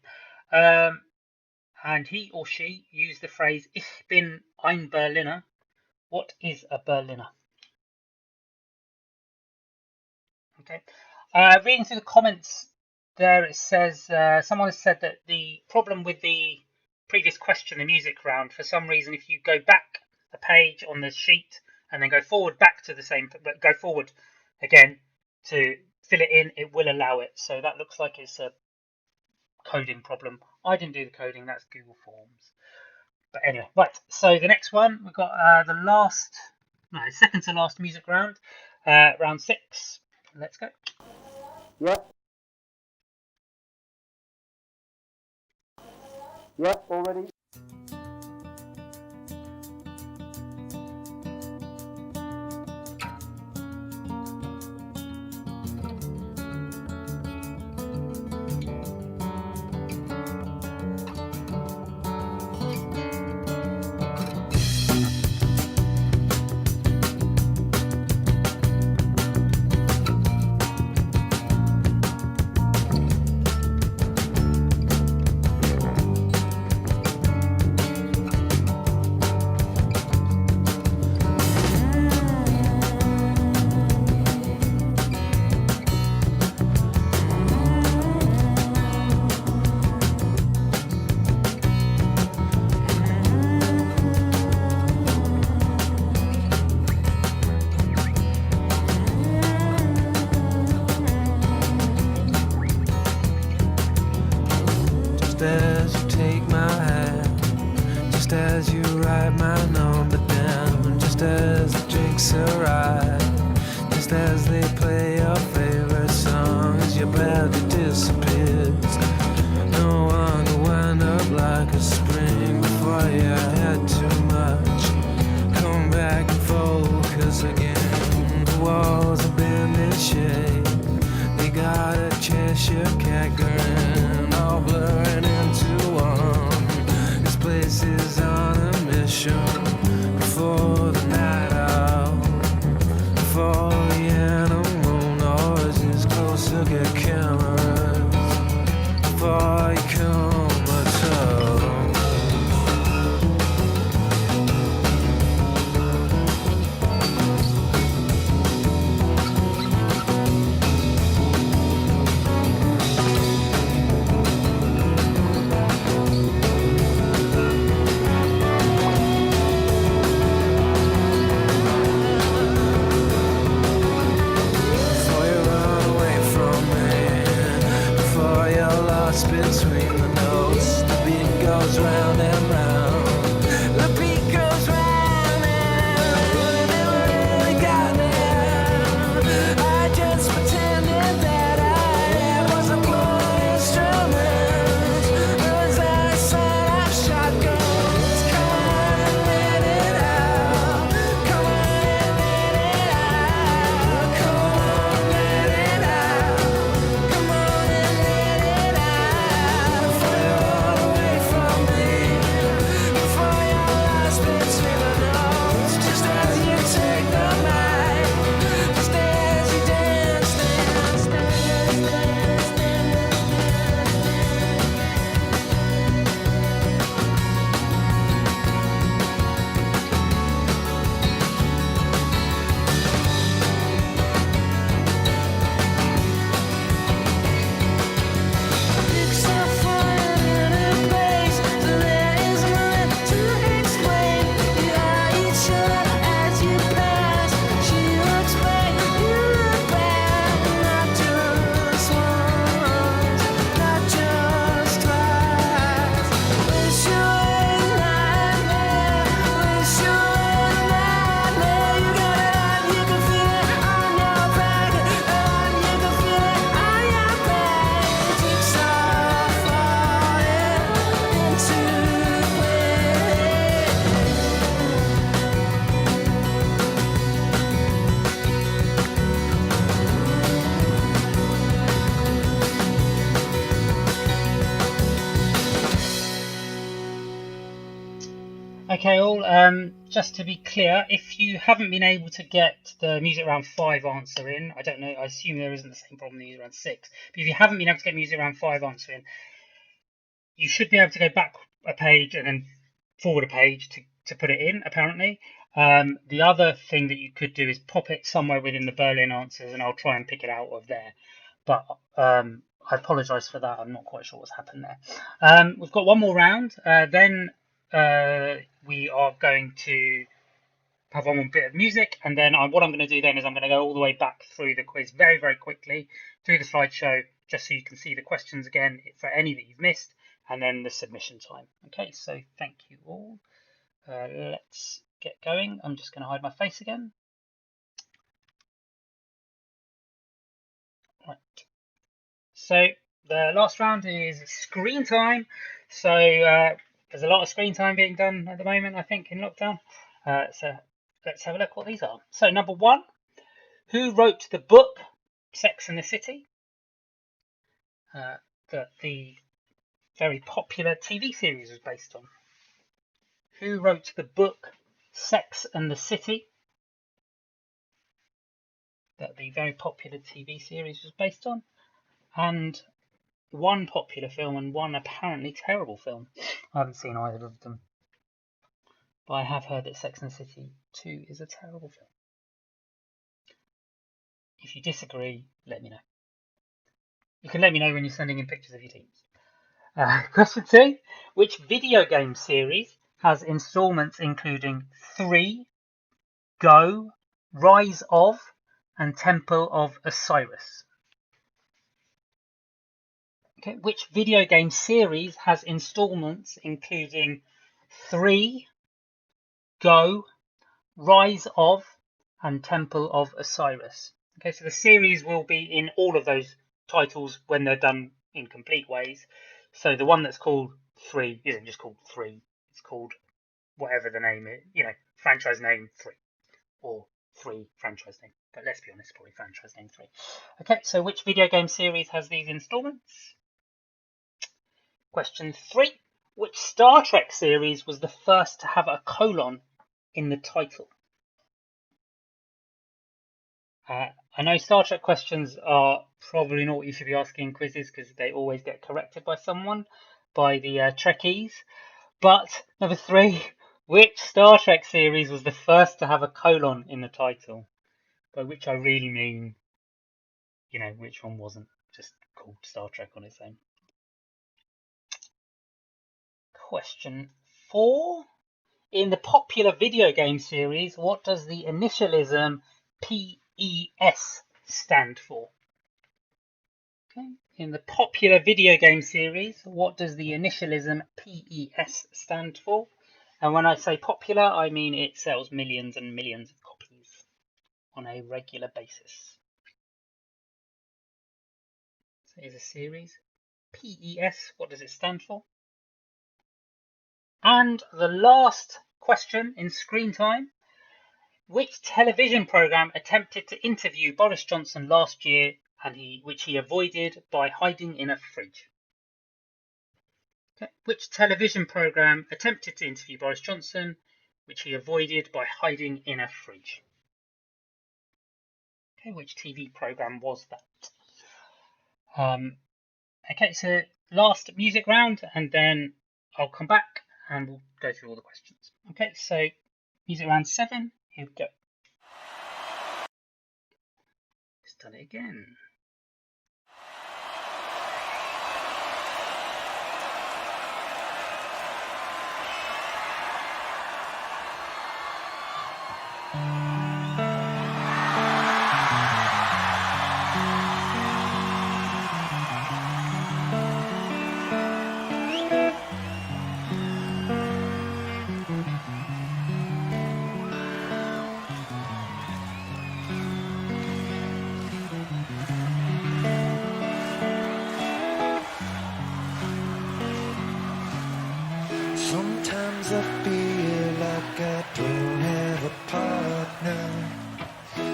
And he or she used the phrase Ich bin ein Berliner. What is a Berliner? Okay. Reading through the comments there, it says someone has said that the problem with the previous question, the music round, for some reason, if you go back a page on the sheet and then go forward back to the same, but go forward again to fill it in, it will allow it. So that looks like it's a coding problem. I didn't do the coding, that's Google Forms. But anyway, right, so the next one, we've got second to last music round, round 6. Let's go. Yep. Yep, already. write my number down just as the drinks arrive. Just as they play your favorite songs, your body disappears. No one will wind up like a spring before you had too much. Come back and focus again. The walls have been in shape. They got a Cheshire cat grin, all blurring into one. This place is on a mission before the night out. Before the animal noises closer get cameras. Before you come at all. Between the notes, the beat goes round and round. The beat goes round and round, and really got me. I just pretended that I wasn't playing instruments. As I set up shotguns, come on and let it out. Come on and let it out. Come on and let it out. Come on and let it out. Okay, all. Just to be clear, if you haven't been able to get the Music Round 5 answer in, I don't know, I assume there isn't the same problem in Music Round 6, but if you haven't been able to get Music Round 5 answer in, you should be able to go back a page and then forward a page to put it in, apparently. The other thing that you could do is pop it somewhere within the Berlin answers, and I'll try and pick it out of there. But I apologise for that. I'm not quite sure what's happened there. We've got one more round. Then we are going to have one more bit of music, and then what I'm going to do then is I'm going to go all the way back through the quiz very, very quickly through the slideshow, just so you can see the questions again for any that you've missed, and then the submission time. Okay, so thank you all. Let's get going. I'm just going to hide my face again. Right. So the last round is screen time. So there's a lot of screen time being done at the moment, I think, in lockdown. So let's have a look what these are. So number one, who wrote the book Sex and the City? That the very popular TV series was based on. Who wrote the book Sex and the City? That the very popular TV series was based on. And one popular film and one apparently terrible film. I haven't seen either of them, but I have heard that Sex and the City 2 is a terrible film. If you disagree, let me know. You can let me know when you're sending in pictures of your teams. Question 2. Which video game series has installments including 3, Go, Rise of, and Temple of Osiris? Okay, which video game series has installments including 3, Go, Rise of, and Temple of Osiris. Okay, so the series will be in all of those titles when they're done in complete ways. So the one that's called 3 isn't just called 3, it's called whatever the name is, franchise name 3, or 3 franchise name. But let's be honest, probably franchise name 3. Okay, so which video game series has these installments? Question 3. Which Star Trek series was the first to have a colon in the title? I know Star Trek questions are probably not what you should be asking in quizzes because they always get corrected by someone, by the Trekkies. But number 3, which Star Trek series was the first to have a colon in the title? By which I really mean, which one wasn't just called Star Trek on its own. Question 4. In the popular video game series, what does the initialism PES stand for? Okay. In the popular video game series, what does the initialism PES stand for? And when I say popular, I mean it sells millions and millions of copies on a regular basis. So here's a series. PES, what does it stand for? And the last question in screen time. Which television programme attempted to interview Boris Johnson last year and which he avoided by hiding in a fridge? Okay. Which television programme attempted to interview Boris Johnson which he avoided by hiding in a fridge? Okay, which TV programme was that? Okay, so last music round and then I'll come back and we'll go through all the questions. Okay, so music round 7, here we go. Let's done it again. Sometimes I feel like I don't have a partner.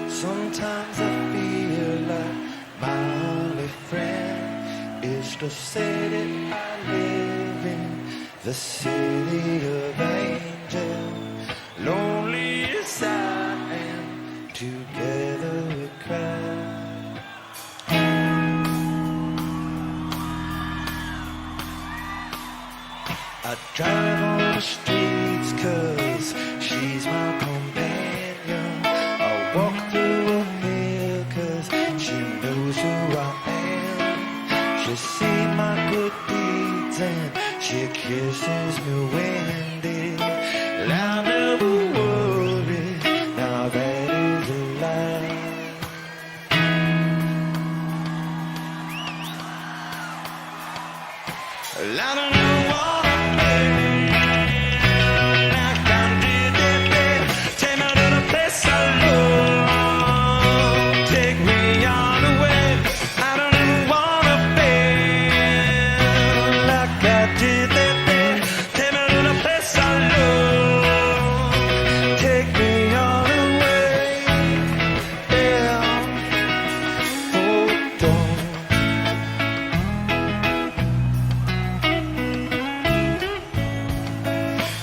Sometimes I feel like my only friend is the city I live in, the city of angels. Lonely as I am, together we cry. I drive on the streets 'cause she's my companion. I walk through a hill 'cause she knows who I am. She sees my good deeds and she kisses me when they I never worry, now that is a lie. I don't know what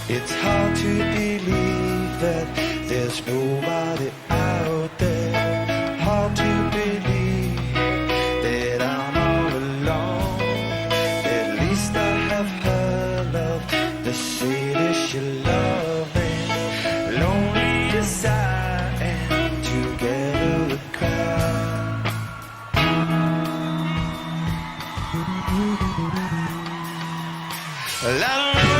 it's hard to believe that there's nobody out there. Hard to believe that I'm all alone. At least I have her love, the city she loves me. Lonely as I am, together we cry. I don't know.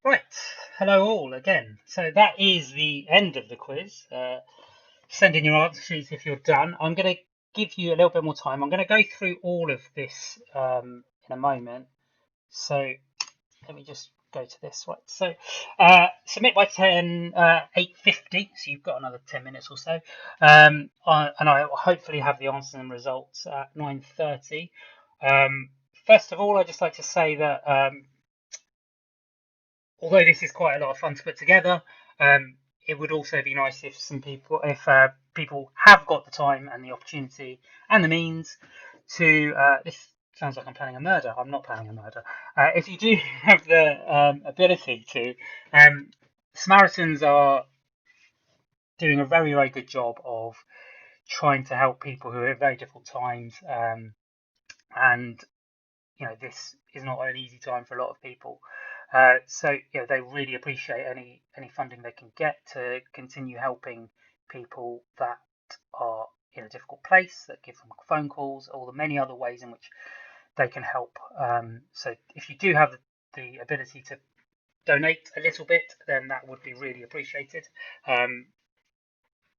Right, hello all again. So that is the end of the quiz. Send in your answer sheets if you're done. I'm going to give you a little bit more time. I'm going to go through all of this in a moment. So let me just go to this. Right, so submit by 8:50. So you've got another 10 minutes or so. And I will hopefully have the answers and results at 9:30. First of all, I'd just like to say that although this is quite a lot of fun to put together, it would also be nice if people have got the time and the opportunity and the means to. This sounds like I'm planning a murder. I'm not planning a murder. If you do have the ability to, Samaritans are doing a very, very good job of trying to help people who are at very difficult times, and this is not an easy time for a lot of people. So they really appreciate any funding they can get to continue helping people that are in a difficult place, that give them phone calls, or the many other ways in which they can help. So if you do have the ability to donate a little bit, then that would be really appreciated.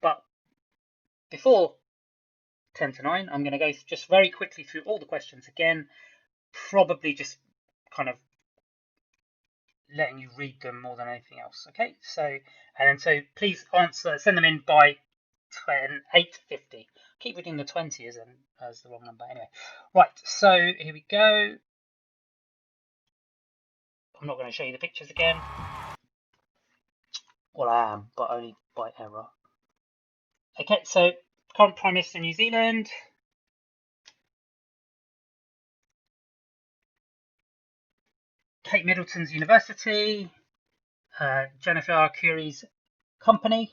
But before 10 to 9, I'm going to go just very quickly through all the questions again, probably just kind of letting you read them more than anything else. Okay, so please send them in by 8:50. Keep reading the 20 as the wrong number. Anyway, right, so here we go. I'm not going to show you the pictures again. Well, I am, but only by error. Okay, so current Prime Minister of New Zealand. Kate Middleton's university. Jennifer Curie's company.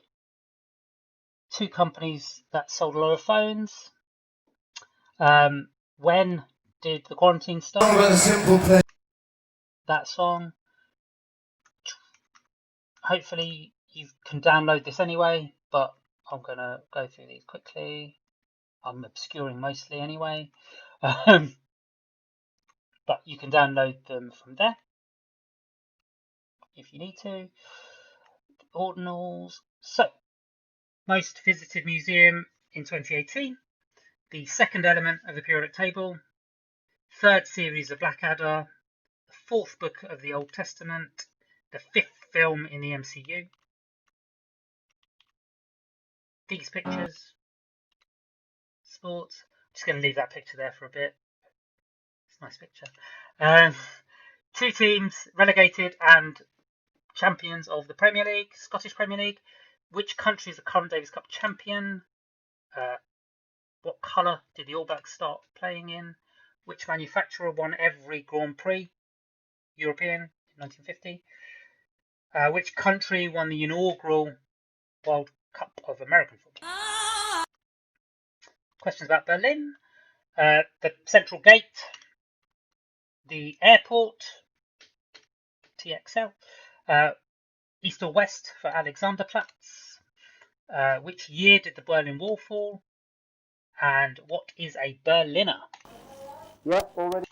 2 companies that sold a lot of phones. When did the quarantine start? That song. Hopefully you can download this anyway, but I'm going to go through these quickly. I'm obscuring mostly anyway. But you can download them from there if you need to. The ordinals. So, most visited museum in 2018. The second element of the periodic table. Third series of Blackadder. The 4th book of the Old Testament. The 5th film in the MCU. These pictures. Sports. Just going to leave that picture there for a bit. It's a nice picture. 2 teams relegated and champions of the Premier League, Scottish Premier League. Which country is the current Davis Cup champion? What colour did the All Blacks start playing in? Which manufacturer won every Grand Prix European in 1950? Which country won the inaugural World Cup of American football? Questions about Berlin. The Central Gate. The airport. TXL. East or west for Alexanderplatz. Which year did the Berlin Wall fall? And what is a Berliner? Yep, already.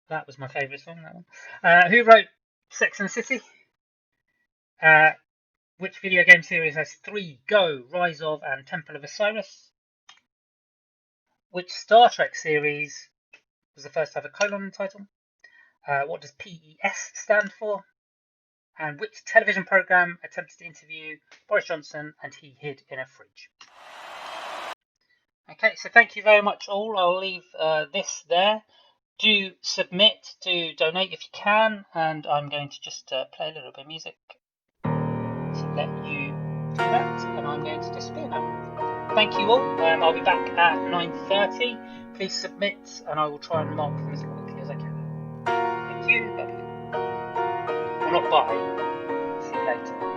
That was my favourite song, that one. Who wrote Sex and the City? Which video game series has 3 Go, Rise of, and Temple of Osiris? Which Star Trek series was the first to have a colon title? What does PES stand for? And which television programme attempted to interview Boris Johnson and he hid in a fridge? Okay, so thank you very much all. I'll leave this there. Do submit, do donate if you can, and I'm going to just play a little bit of music to let you do that, and I'm going to disappear now. Thank you all. I'll be back at 9:30. Please submit, and I will try and mark them as quickly as I can. Thank you. Bye. Well, not bye. See you later.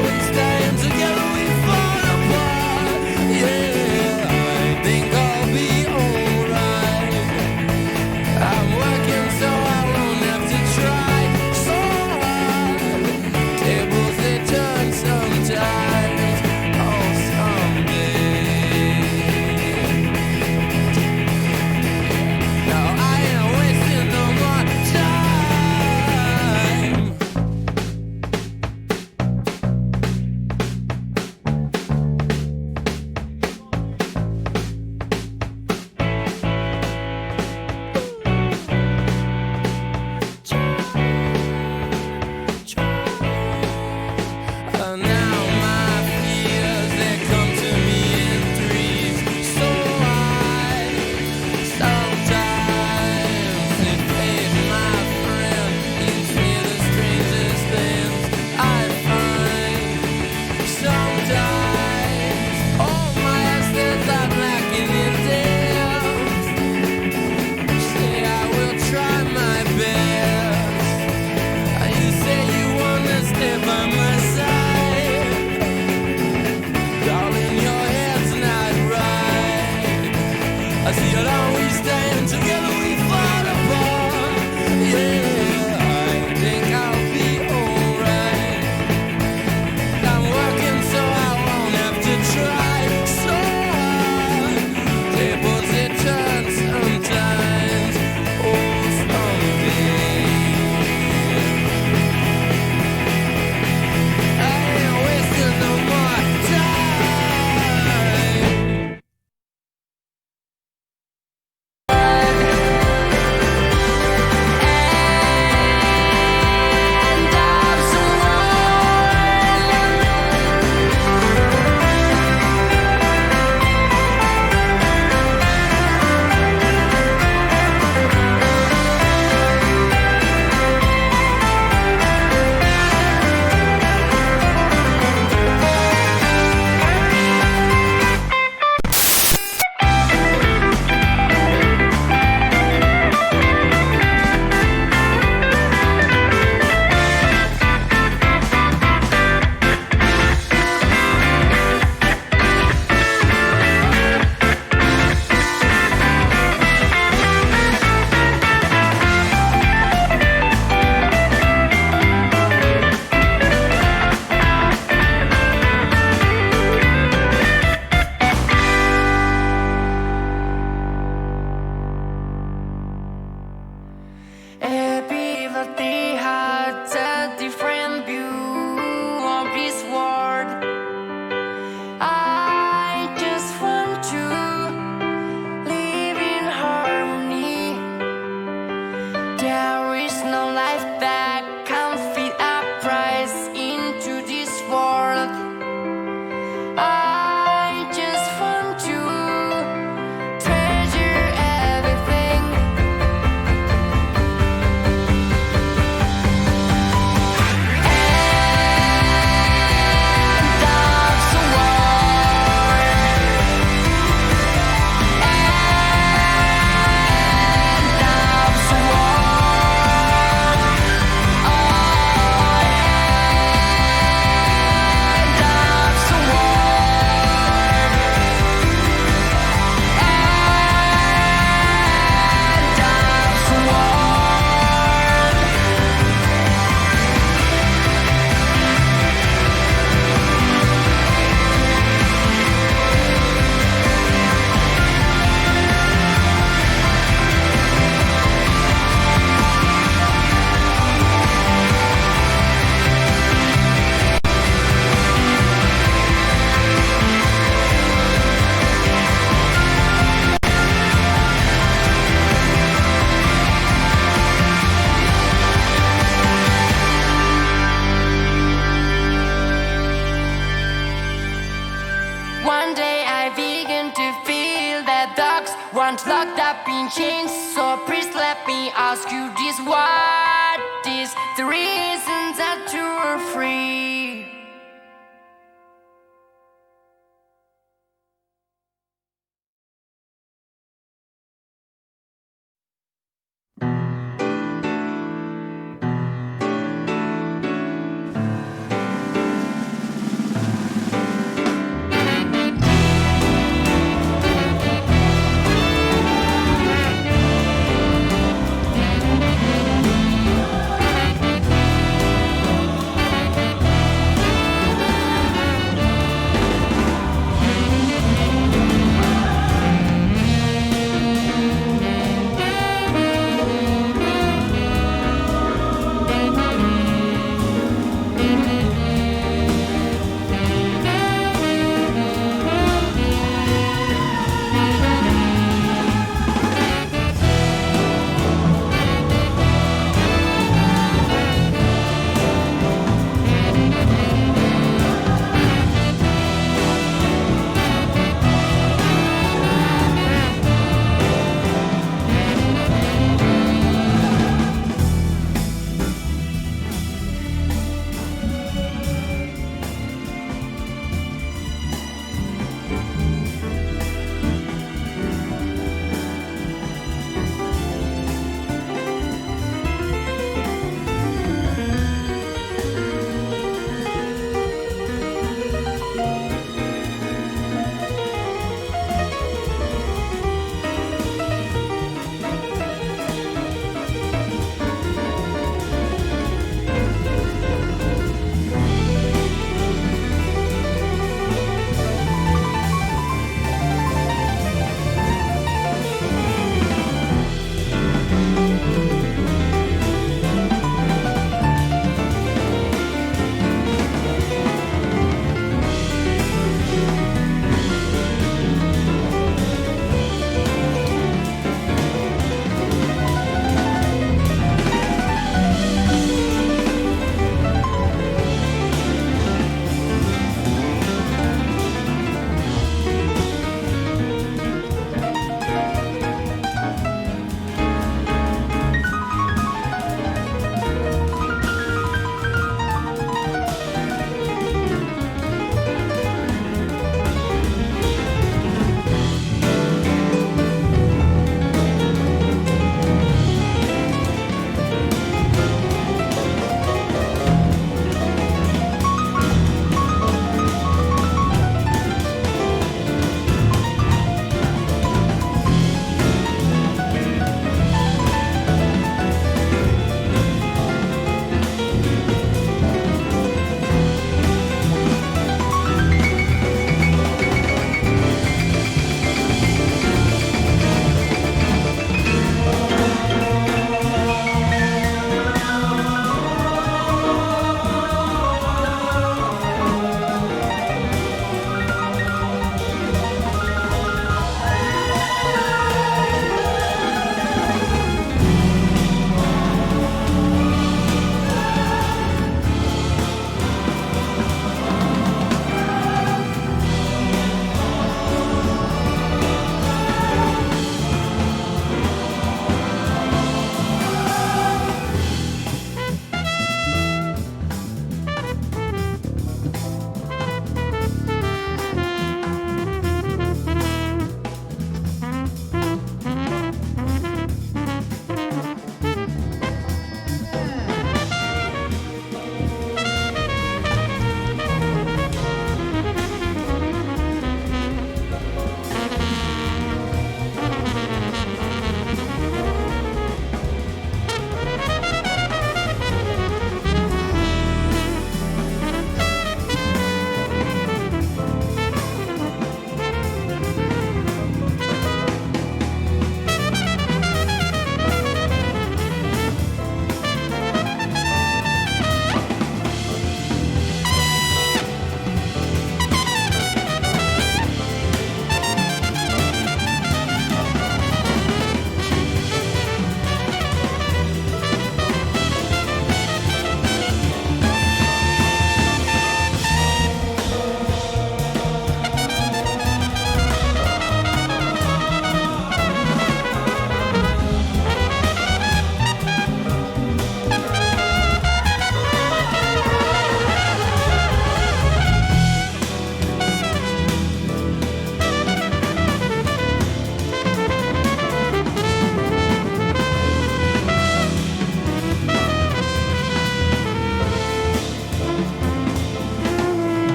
always stand together, we fall apart. Yeah, I think I'll be alright. I'm working so I won't have to try so hard. Tables they turn sometimes, oh someday. No, I ain't wasting no more time. Now my fears, they come to me in threes. So sometimes it fade, my friend, leads me the strangest things I find. Sometimes all my assets are lacking in depth. Say I will try my best. You say you wanna stay by my side, darling, your head's not right. I see it always stand together, we fall apart. Yeah, I think I'll be alright. I'm working so I won't have to try so hard. Tables they turn sometimes, oh someday. I ain't wasting no more time. Everybody has a different view of this world. I just want to live in harmony. There is no life that can fit a price into this world. I just want to treasure everything. One day I began to feel that dogs weren't locked up in chains. So please let me ask you this: what is the reason that you're free?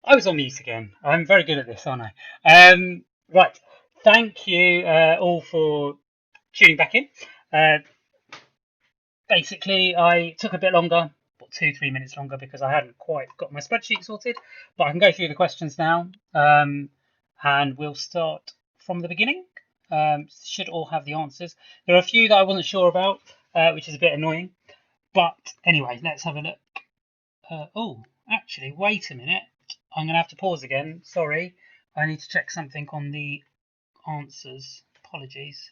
I was on mute again. I'm very good at this, aren't I? Right. Thank you all for tuning back in. Basically, I took a bit longer, 2-3 minutes longer, because I hadn't quite got my spreadsheet sorted. But I can go through the questions now, and we'll start from the beginning. Should all have the answers. There are a few that I wasn't sure about, which is a bit annoying. But anyway, let's have a look. Oh, actually, wait a minute. I'm going to have to pause again. Sorry. I need to check something on the answers. Apologies.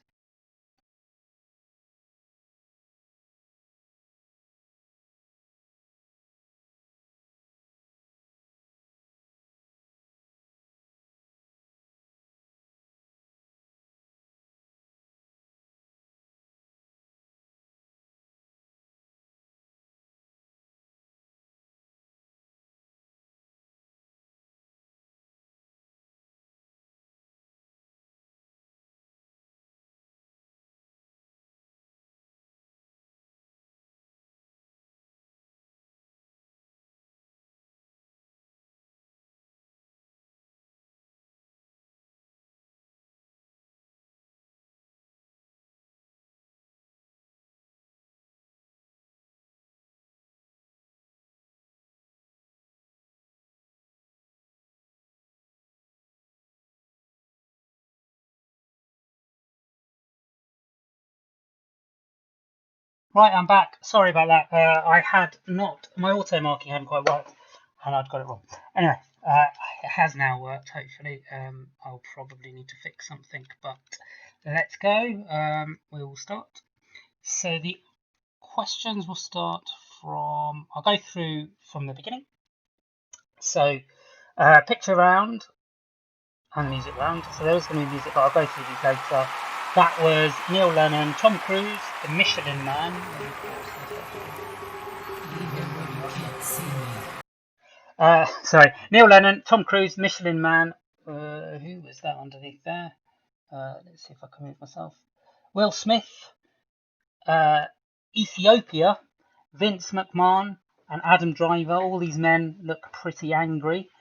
Right, I'm back. Sorry about that. I had not, my auto marking hadn't quite worked, and I'd got it wrong. Anyway, it has now worked, hopefully. I'll probably need to fix something, but let's go. We will start. So the questions will start from, I'll go through from the beginning. So, picture round and music round. So there is going to be music, but I'll go through these later. That was Neil Lennon, Tom Cruise, The Michelin Man. Sorry, Neil Lennon, Tom Cruise, Michelin Man. Who was that underneath there? Let's see if I can move myself. Will Smith, Ethiopia, Vince McMahon, and Adam Driver. All these men look pretty angry.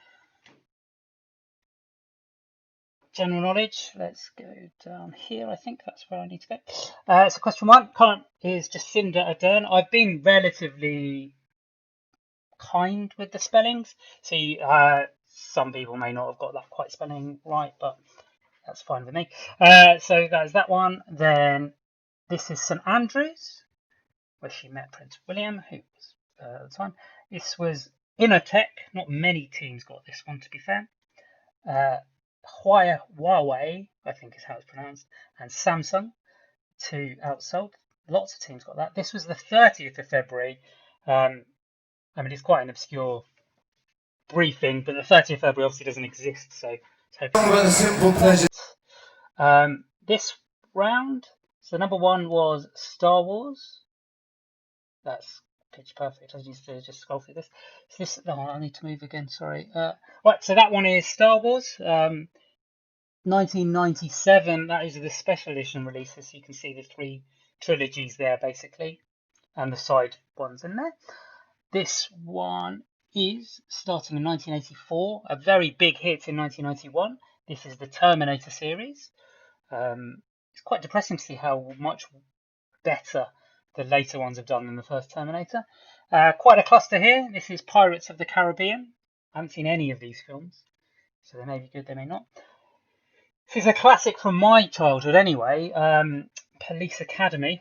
General knowledge. Let's go down here. I think that's where I need to go. So question 1 current is Jacinda Ardern. I've been relatively kind with the spellings. See, some people may not have got that quite spelling right, but that's fine with me. So that's that one. Then this is St Andrews, where she met Prince William, who was at the time. This was Innertech. Not many teams got this one, to be fair. Huawei, I think is how it's pronounced, and Samsung, 2 outsold. Lots of teams got that. This was the 30th of February. I mean, it's quite an obscure briefing, but the 30th of February obviously doesn't exist, so simple pleasure. This round, so number 1 was Star Wars. That's pitch perfect. I used to just scroll through this. So this, oh, I need to move again. Sorry. Right, so that one is Star Wars. 1997. That is the special edition releases. So you can see the 3 trilogies there, basically, and the side ones in there. This one is starting in 1984. A very big hit in 1991. This is the Terminator series. It's quite depressing to see how much better the later ones have done than the first Terminator. Quite a cluster here. This is Pirates of the Caribbean. I haven't seen any of these films, so they may be good, they may not. This is a classic from my childhood anyway. Police Academy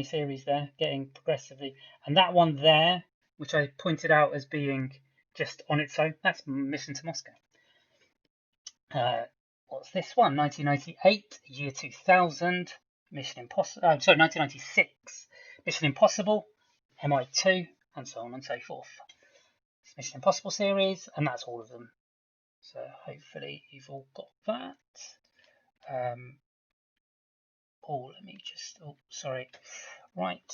series there, getting progressively. And that one there, which I pointed out as being just on its own, that's Mission to Moscow. What's this one? 1998, year 2000, Mission Impossible. 1996, Mission Impossible, MI2, and so on and so forth. It's Mission Impossible series, and that's all of them. So hopefully you've all got that. Let me just. Oh, sorry. Right.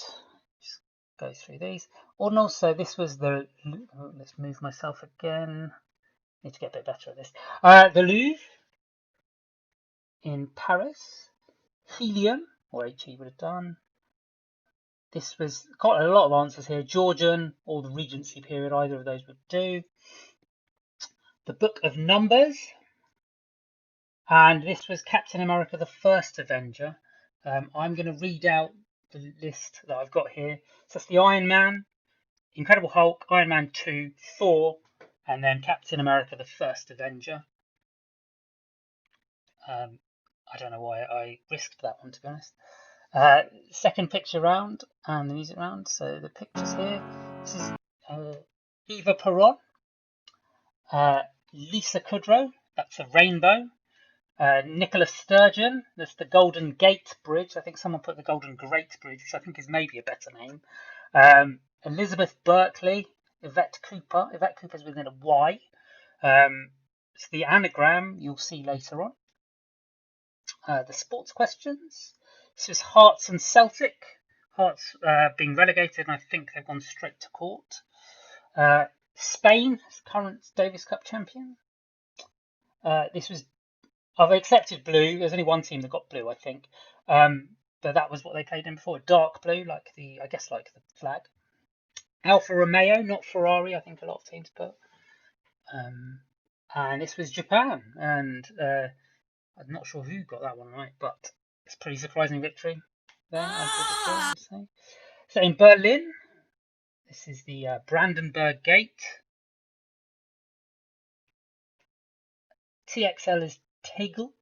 Just go through these. And also, this was the. Let's move myself again. Need to get a bit better at this. The Louvre in Paris. Helium, or HE would have done. This was got a lot of answers here. Georgian or the Regency period, either of those would do. the Book of Numbers, and this was Captain America: The First Avenger. I'm going to read out the list that I've got here. So that's the Iron Man, Incredible Hulk, Iron Man 2, Thor, and then Captain America: The First Avenger. I don't know why I risked that one, to be honest. Second picture round and the music round. So the pictures here. This is Eva Peron, Lisa Kudrow. That's a rainbow. Nicola Sturgeon. That's the Golden Gate Bridge. I think someone put the Golden Great Bridge, which I think is maybe a better name. Elizabeth Berkley. Yvette Cooper. Yvette Cooper's within a Y. It's the anagram you'll see later on. The sports questions. This is Hearts and Celtic. Hearts being relegated, and I think they've gone straight to court. Spain, current Davis Cup champion. This was, I've accepted blue. There's only one team that got blue, I think. But that was what they played in before. Dark blue, like the flag. Alfa Romeo, not Ferrari, I think a lot of teams put. And this was Japan, and I'm not sure who got that one right, but it's a pretty surprising victory there, as I would say. So in Berlin, this is the Brandenburg Gate. TXL is Tegel.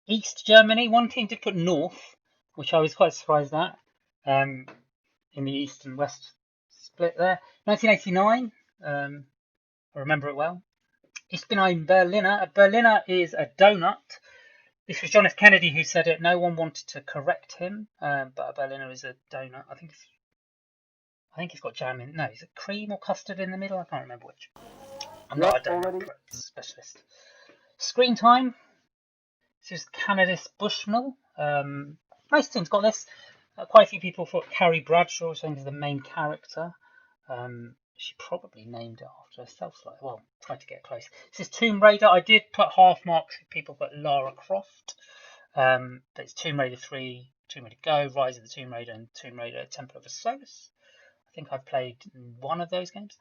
East Germany, one team did put North, which I was quite surprised at, in the East and West split there. 1989, I remember it well. Ich bin ein Berliner. A Berliner is a donut. This was John F. Kennedy who said it. No one wanted to correct him, but a Berliner is a donut. I think it's got jam in. No, is it cream or custard in the middle? I can't remember which. I'm not a donut specialist. Screen time. This is Candice Bushnell. Most teams got this. Quite a few people thought Carrie Bradshaw, which I think is the main character. She probably named it after herself. Well, tried to get close. This is Tomb Raider. I did put half marks if people put Lara Croft. But it's Tomb Raider 3, Tomb Raider Go, Rise of the Tomb Raider, and Tomb Raider Temple of Osiris. I think I've played one of those games.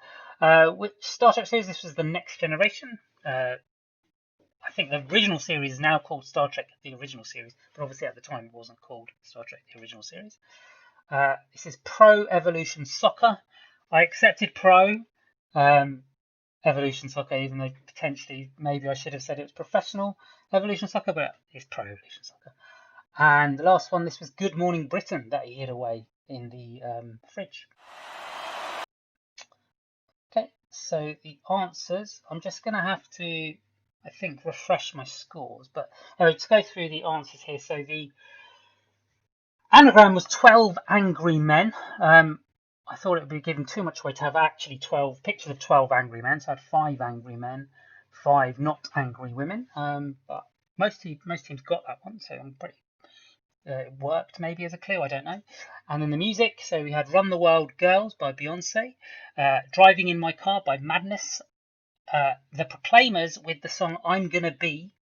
With Star Trek series, this was the Next Generation. I think the original series is now called Star Trek, the original series, but obviously at the time it wasn't called Star Trek, the original series. This is Pro Evolution Soccer. I accepted Pro Evolution Soccer, even though potentially maybe I should have said it was Professional Evolution Soccer, but it's Pro Evolution Soccer. And the last one, this was Good Morning Britain that he hid away in the fridge. Okay, so the answers, I'm just going to have to, I think, refresh my scores. But anyway, to go through the answers here. So the anagram was 12 angry men. I thought it would be giving too much away to have actually 12 pictures of 12 angry men. So I had 5 angry men, 5 not angry women. But most teams got that one, so I'm pretty. It worked maybe as a clue, I don't know. And then the music, so we had Run the World Girls by Beyonce, Driving in My Car by Madness, The Proclaimers with the song I'm Gonna Be,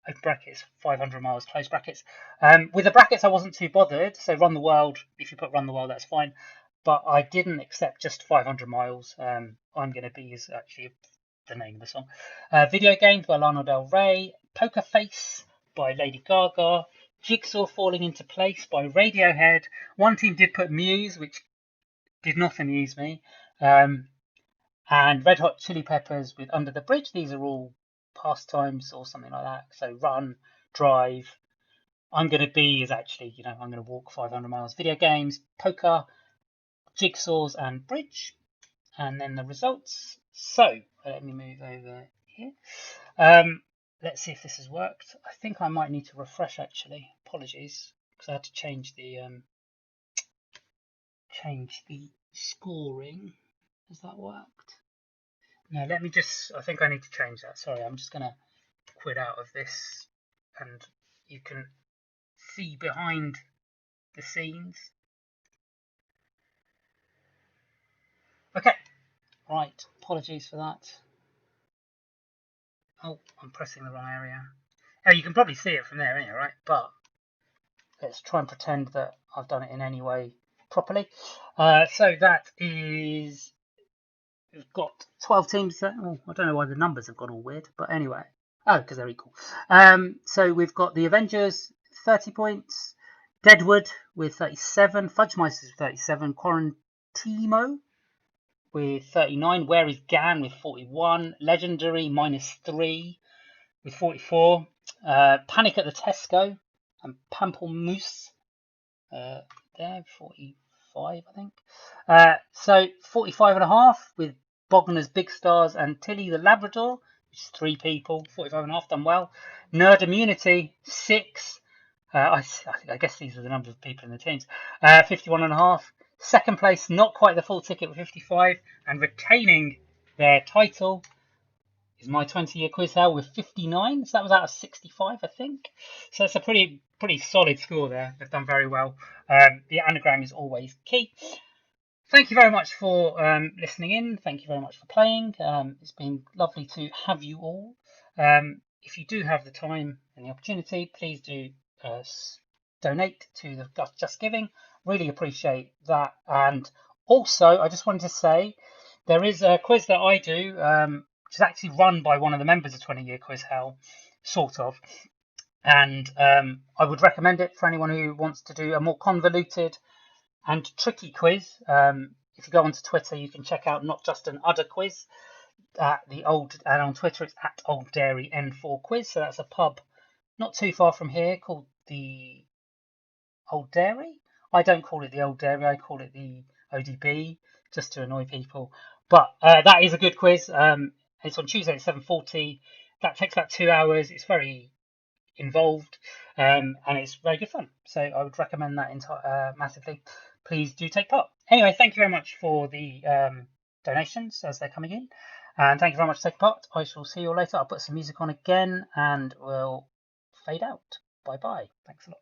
open brackets, 500 miles, close brackets. With the brackets I wasn't too bothered, so Run the World, if you put Run the World that's fine, but I didn't accept just 500 miles. I'm Gonna Be is actually the name of the song. Video Games by Lana Del Rey, Poker Face by Lady Gaga, Jigsaw Falling into Place by Radiohead. One team did put Muse, which did not amuse me. And Red Hot Chili Peppers with Under the Bridge. These are all pastimes or something like that. So run, drive. I'm Gonna Be is actually, I'm going to walk 500 miles. Video games, poker, jigsaws, and bridge. And then the results. So let me move over here. Let's see if this has worked. I think I might need to refresh actually. Apologies, because I had to change the scoring. Has that worked? No, let me just. I think I need to change that. Sorry, I'm just gonna quit out of this, and you can see behind the scenes. Okay, right. Apologies for that. Oh, I'm pressing the wrong area. Oh, you can probably see it from there, anyway, right? But let's try and pretend that I've done it in any way properly. So that is, we've got 12 teams there. Oh, I don't know why the numbers have got all weird, but anyway. Oh, because they're equal. So we've got the Avengers, 30 points. Deadwood with 37. Fudgemeisters with 37. Quarantimo with 39. Where is Gan with 41. Legendary -3 with 44. Panic at the Tesco and Pamplemousse there, 45, I think. So 45.5 with Bogner's Big Stars and Tilly the Labrador, which is 3 people. 45.5, done well. Nerd Immunity, 6. I guess these are the number of people in the teams. 51.5. Second place, not quite the full ticket with 55, and retaining their title is my 20-year quiz hell with 59. So that was out of 65, I think. So it's a pretty solid score there. They've done very well. The anagram is always key. Thank you very much for listening in. Thank you very much for playing. It's been lovely to have you all. If you do have the time and the opportunity, please do donate to the Just Giving. Really appreciate that. And also, I just wanted to say there is a quiz that I do, which is actually run by one of the members of 20-Year Quiz Hell, sort of. And I would recommend it for anyone who wants to do a more convoluted and tricky quiz. If you go onto Twitter, you can check out Not Just an Udder Quiz. And on Twitter, it's at Old Dairy N4 Quiz. So that's a pub not too far from here called the Old Dairy. I don't call it the Old Dairy. I call it the ODB, just to annoy people. But that is a good quiz. It's on Tuesday at 7:40. That takes about 2 hours. It's very involved, and it's very good fun. So I would recommend that massively. Please do take part. Anyway, thank you very much for the donations as they're coming in, and thank you very much for taking part. I shall see you all later. I'll put some music on again, and we'll fade out. Bye bye. Thanks a lot.